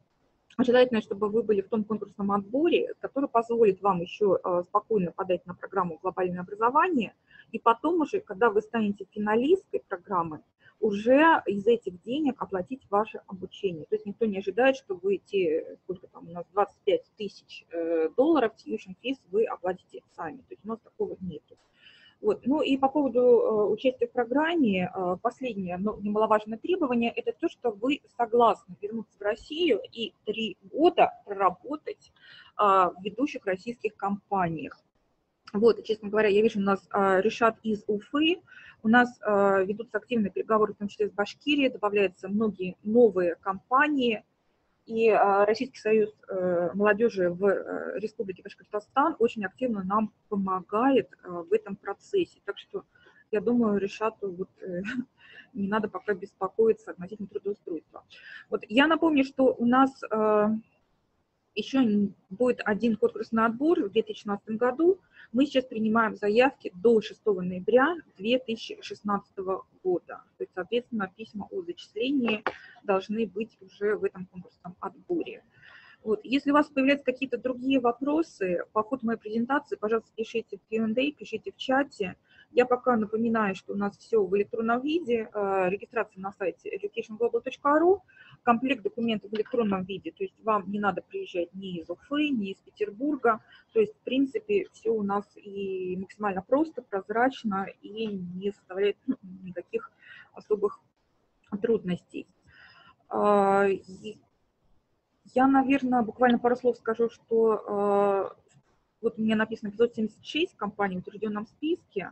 желательно, чтобы вы были в том конкурсном отборе, который позволит вам еще спокойно подать на программу «Глобальное образование», и потом уже, когда вы станете финалисткой программы, уже из этих денег оплатить ваше обучение. То есть никто не ожидает, что вы те, сколько там у нас, 25 тысяч долларов tuition fees вы оплатите сами. То есть у нас такого нет. Вот. Ну и по поводу участия в программе, последнее, но немаловажное требование, это то, что вы согласны вернуться в Россию и 3 года проработать в ведущих российских компаниях. Вот, честно говоря, я вижу, у нас Решат из Уфы, у нас ведутся активные переговоры, в том числе с Башкирией, добавляются многие новые компании, и Российский союз молодежи в Республике Башкортостан очень активно нам помогает в этом процессе. Так что, я думаю, Решату вот, не надо пока беспокоиться относительно трудоустройства. Вот, я напомню, что у нас еще будет один конкурсный отбор в 2016 году. Мы сейчас принимаем заявки до 6 ноября 2016 года. То есть, соответственно, письма о зачислении должны быть уже в этом конкурсном отборе. Вот. Если у вас появляются какие-то другие вопросы по ходу моей презентации, пожалуйста, пишите в Q&A, пишите в чате. Я пока напоминаю, что у нас все в электронном виде, регистрация на сайте educationglobal.ru, комплект документов в электронном виде, то есть вам не надо приезжать ни из Уфы, ни из Петербурга, то есть, в принципе, все у нас и максимально просто, прозрачно и не составляет никаких особых трудностей. Я, наверное, буквально пару слов скажу, что вот у меня написано 576 компаний в утвержденном списке,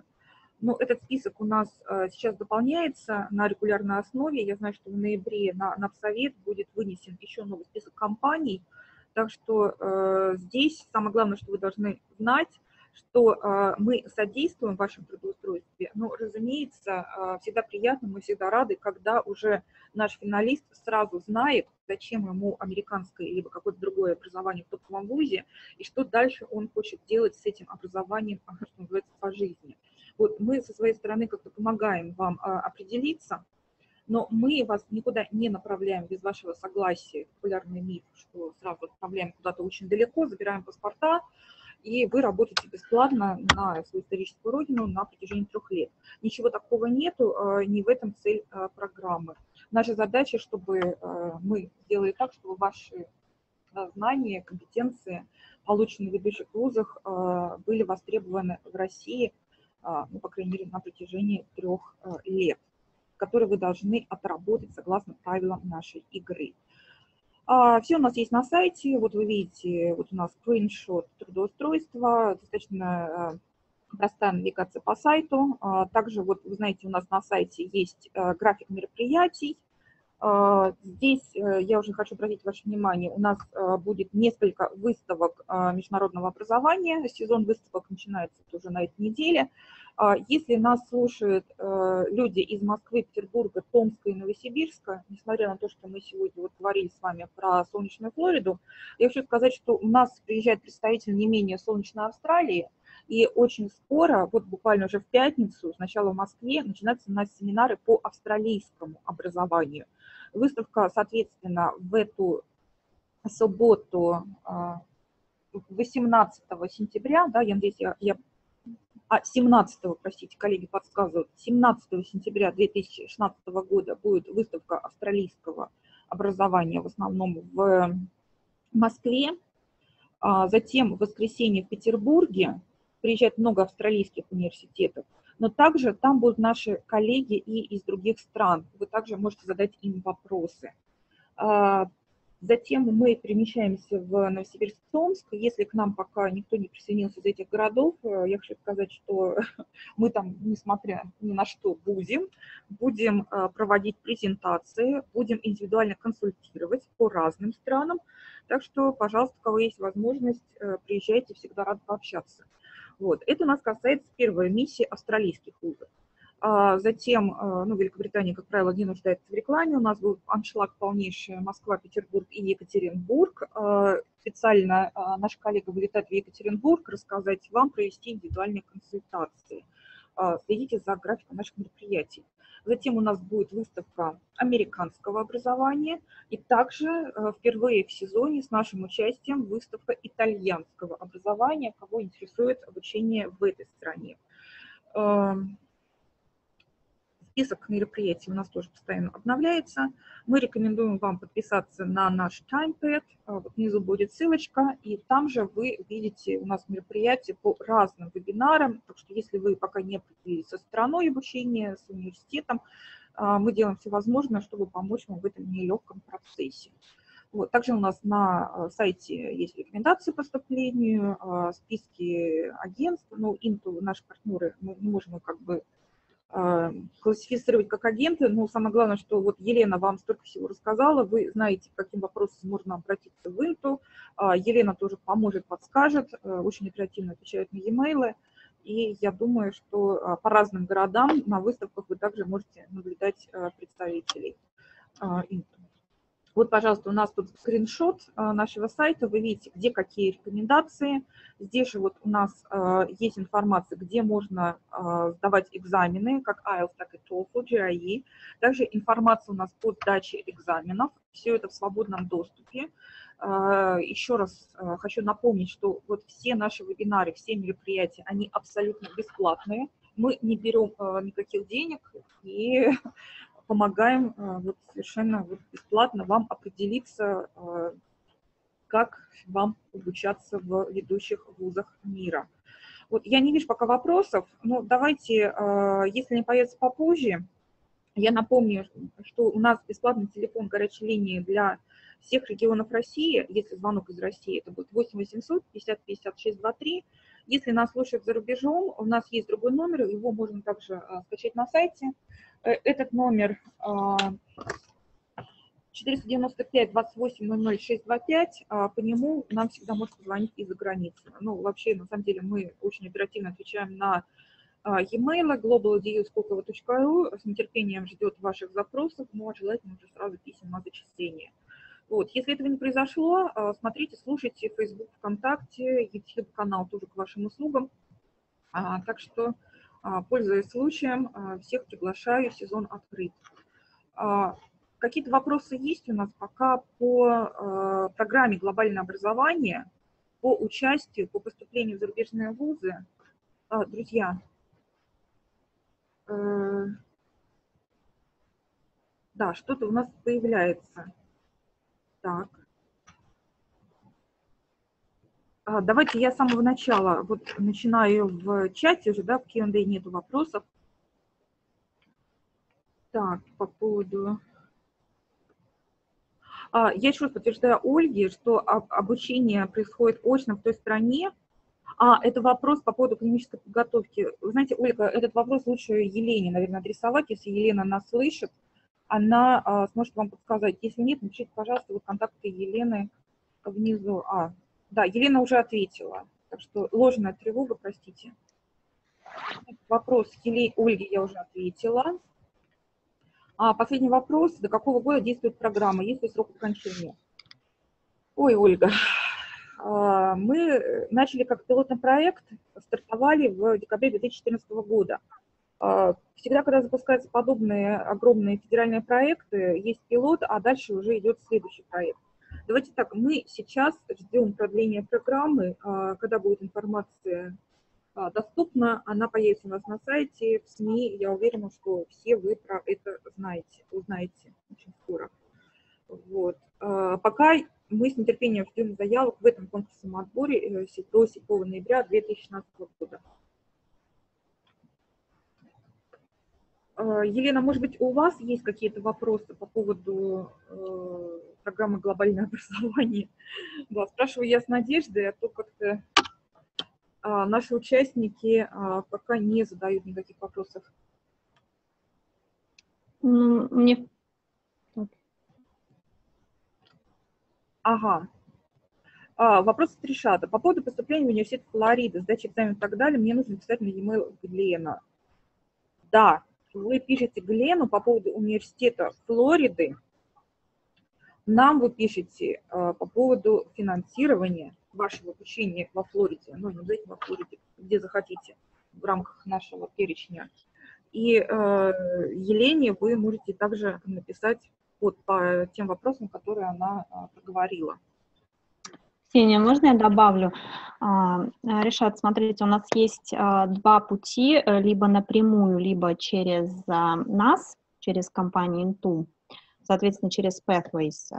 но этот список у нас сейчас дополняется на регулярной основе. Я знаю, что в ноябре на Напсовет будет вынесен еще новый список компаний, так что здесь самое главное, что вы должны знать, что мы содействуем в вашем трудоустройстве, но, разумеется, всегда приятно, мы всегда рады, когда уже наш финалист сразу знает, зачем ему американское либо какое-то другое образование в топовом вузе, и что дальше он хочет делать с этим образованием, что называется, по жизни. Вот мы со своей стороны как-то помогаем вам определиться, но мы вас никуда не направляем без вашего согласия. Популярный миф, что сразу отправляем куда-то очень далеко, забираем паспорта, и вы работаете бесплатно на свою историческую родину на протяжении 3 лет. Ничего такого нету, не в этом цель программы. Наша задача, чтобы мы сделали так, чтобы ваши знания, компетенции, полученные в ведущих вузах, были востребованы в России, ну, по крайней мере, на протяжении 3 лет, которые вы должны отработать согласно правилам нашей игры. Все у нас есть на сайте. Вот вы видите, вот у нас скриншот трудоустройства, достаточно простая навигация по сайту. Также, вот вы знаете, у нас на сайте есть график мероприятий. Здесь я уже хочу обратить ваше внимание, у нас будет несколько выставок международного образования. Сезон выставок начинается уже на этой неделе. Если нас слушают люди из Москвы, Петербурга, Томска и Новосибирска, несмотря на то, что мы сегодня вот говорили с вами про солнечную Флориду, я хочу сказать, что у нас приезжает представитель не менее солнечной Австралии, и очень скоро, вот буквально уже в пятницу, сначала в Москве, начинаются у нас семинары по австралийскому образованию. Выставка, соответственно, в эту субботу, 18 сентября, да, я надеюсь, 17, простите, коллеги подсказывают, 17 сентября 2016 года будет выставка австралийского образования, в основном в Москве. Затем в воскресенье в Петербурге приезжает много австралийских университетов, но также там будут наши коллеги и из других стран. Вы также можете задать им вопросы. Затем мы перемещаемся в Новосибирск-Томск. Если к нам пока никто не присоединился из этих городов, я хочу сказать, что мы там, несмотря ни на что, будем проводить презентации, будем индивидуально консультировать по разным странам. Так что, пожалуйста, у кого есть возможность, приезжайте, всегда рад пообщаться. Вот. Это у нас касается первой миссии австралийских вузов. Затем, ну, Великобритания, как правило, не нуждается в рекламе. У нас был аншлаг полнейший: Москва, Петербург и Екатеринбург. Специально наш коллега вылетает в Екатеринбург рассказать вам, провести индивидуальные консультации. Следите за графиком наших мероприятий. Затем у нас будет выставка американского образования. И также впервые в сезоне с нашим участием выставка итальянского образования, кого интересует обучение в этой стране. Список мероприятий у нас тоже постоянно обновляется. Мы рекомендуем вам подписаться на наш TimePad. Вот внизу будет ссылочка, и там же вы видите у нас мероприятия по разным вебинарам. Так что если вы пока не определились со страной обучения, с университетом, мы делаем все возможное, чтобы помочь вам в этом нелегком процессе. Вот. Также у нас на сайте есть рекомендации по поступлению, списки агентств. Ну, Инту, наши партнеры, мы не можем как бы классифицировать как агенты, но самое главное, что вот Елена вам столько всего рассказала, вы знаете, к каким вопросам можно обратиться в Инту. Елена тоже поможет, подскажет, очень оперативно отвечает на e-mail, и я думаю, что по разным городам на выставках вы также можете наблюдать представителей Инту. Вот, пожалуйста, у нас тут скриншот нашего сайта, вы видите, где какие рекомендации. Здесь же вот у нас есть информация, где можно сдавать экзамены, как IELTS, так и TOEFL, GRE. Также информация у нас по сдаче экзаменов. Все это в свободном доступе. Еще раз хочу напомнить, что вот все наши вебинары, все мероприятия, они абсолютно бесплатные. Мы не берем никаких денег и помогаем вот совершенно вот бесплатно вам определиться, как вам обучаться в ведущих вузах мира. Вот я не вижу пока вопросов, но давайте, если они появятся попозже, я напомню, что у нас бесплатный телефон горячей линии для всех регионов России. Если звонок из России, это будет 8 800 50 56 23. Если нас слушают за рубежом, у нас есть другой номер, его можно также скачать на сайте. Этот номер 495-28-00-625, по нему нам всегда можно позвонить из-за границы. Ну, вообще, на самом деле, мы очень оперативно отвечаем на e-mail global.ru, с нетерпением ждет ваших запросов, но желательно уже сразу писем на зачисление. Вот. Если этого не произошло, смотрите, слушайте Facebook, ВКонтакте, YouTube-канал тоже к вашим услугам. Так что, пользуясь случаем, всех приглашаю, сезон открыт. Какие-то вопросы есть у нас пока по программе «Глобальное образование», по участию, по поступлению в зарубежные вузы? Друзья, да, что-то у нас появляется. Так. Давайте я с самого начала вот начинаю в чате уже, да, в Q&A нету вопросов. Так, по поводу... Я еще раз подтверждаю Ольге, что обучение происходит очно в той стране. Это вопрос по поводу клинической подготовки. Вы знаете, Ольга, этот вопрос лучше Елене, наверное, адресовать. Если Елена нас слышит, она сможет вам подсказать. Если нет, напишите, пожалуйста, вот контакты Елены внизу. Да, Елена уже ответила. Так что ложная тревога, простите. Вопрос Ольги я уже ответила. Последний вопрос. До какого года действует программа? Есть ли срок окончания? Ой, Ольга, мы начали как пилотный проект, стартовали в декабре 2014 года. Всегда, когда запускаются подобные огромные федеральные проекты, есть пилот, а дальше уже идет следующий проект. Давайте так, мы сейчас ждем продления программы, когда будет информация доступна, она появится у нас на сайте, в СМИ. Я уверена, что все вы про это узнаете очень скоро. Вот. Пока мы с нетерпением ждем заявок в этом конкурсном отборе до 7 ноября 2016 года. Елена, может быть, у вас есть какие-то вопросы по поводу программы «Глобальное образование»? Да, спрашиваю я с надеждой, а то как-то наши участники пока не задают никаких вопросов. Мне... Ага. Вопрос от Ришата. По поводу поступления в университет Флориды, сдачи экзаменов и так далее, мне нужно писать на e-mail Глена. Да, вы пишете Глену по поводу университета Флориды, нам вы пишете по поводу финансирования вашего обучения во Флориде, ну, не обязательно во Флориде, где захотите, в рамках нашего перечня. И Елене вы можете также написать вот по тем вопросам, которые она проговорила. Ксения, можно я добавлю? Решат, смотрите, у нас есть два пути, либо напрямую, либо через нас, через компанию Intu, соответственно, через Pathways.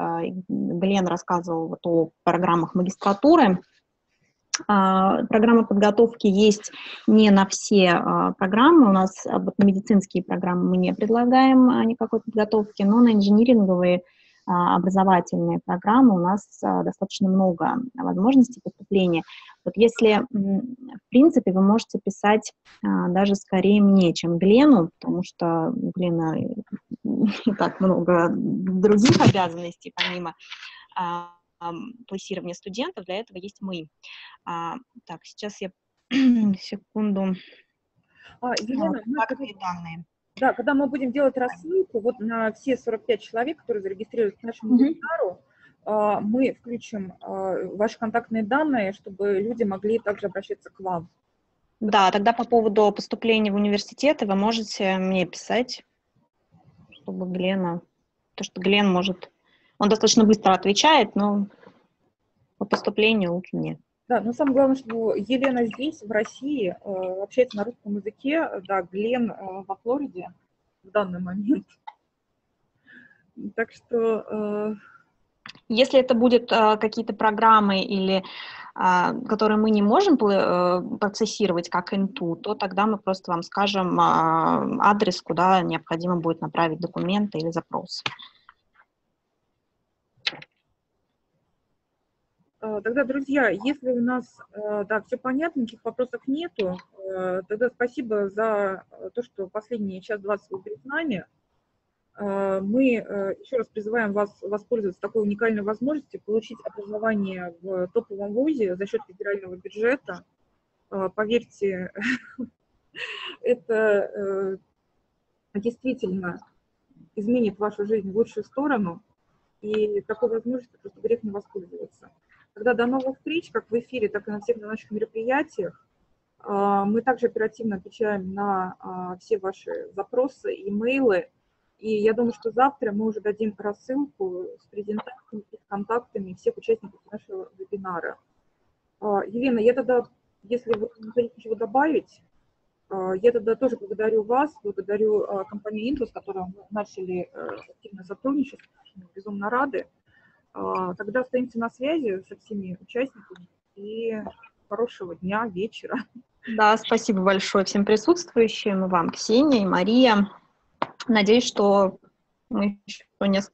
Глен рассказывал вот о программах магистратуры. Программа подготовки есть не на все программы. У нас медицинские программы мы не предлагаем никакой подготовки, но на инжиниринговые образовательные программы у нас достаточно много возможностей поступления. Вот если, в принципе, вы можете писать даже скорее мне, чем Глену, потому что у Глена не так много других обязанностей, помимо плейсирования студентов, для этого есть мы. Так, сейчас я секунду. Елена, данные. Да, когда мы будем делать рассылку, вот на все 45 человек, которые зарегистрируются к нашему вебинару, мы включим ваши контактные данные, чтобы люди могли также обращаться к вам. Да, тогда по поводу поступления в университеты вы можете мне писать, чтобы Глена, то, что Глен может, он достаточно быстро отвечает, но по поступлению лучше мне. Да, но самое главное, что Елена здесь, в России, общается на русском языке, да, Глен во Флориде в данный момент. Так что... Если это будут какие-то программы, или, которые мы не можем процессировать как Intu, то тогда мы просто вам скажем адрес, куда необходимо будет направить документы или запрос. Тогда, друзья, если у нас, да, все понятно, никаких вопросов нету, тогда спасибо за то, что последние час 20 вы были с нами. Мы еще раз призываем вас воспользоваться такой уникальной возможностью получить образование в топовом вузе за счет федерального бюджета. Поверьте, это действительно изменит вашу жизнь в лучшую сторону, и такой возможностью просто грех не воспользоваться. Тогда до новых встреч, как в эфире, так и на всех наших мероприятиях. Мы также оперативно отвечаем на все ваши запросы, имейлы. И я думаю, что завтра мы уже дадим рассылку с презентацией, с контактами всех участников нашего вебинара. Елена, я тогда, если вы не хотите ничего добавить, я тогда тоже благодарю вас, благодарю компанию Intel, с которой мы начали активное сотрудничество, безумно рады. Тогда остаемся на связи со всеми участниками и хорошего дня, вечера. Да, спасибо большое всем присутствующим, вам, Ксения и Мария. Надеюсь, что мы еще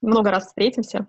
много раз встретимся.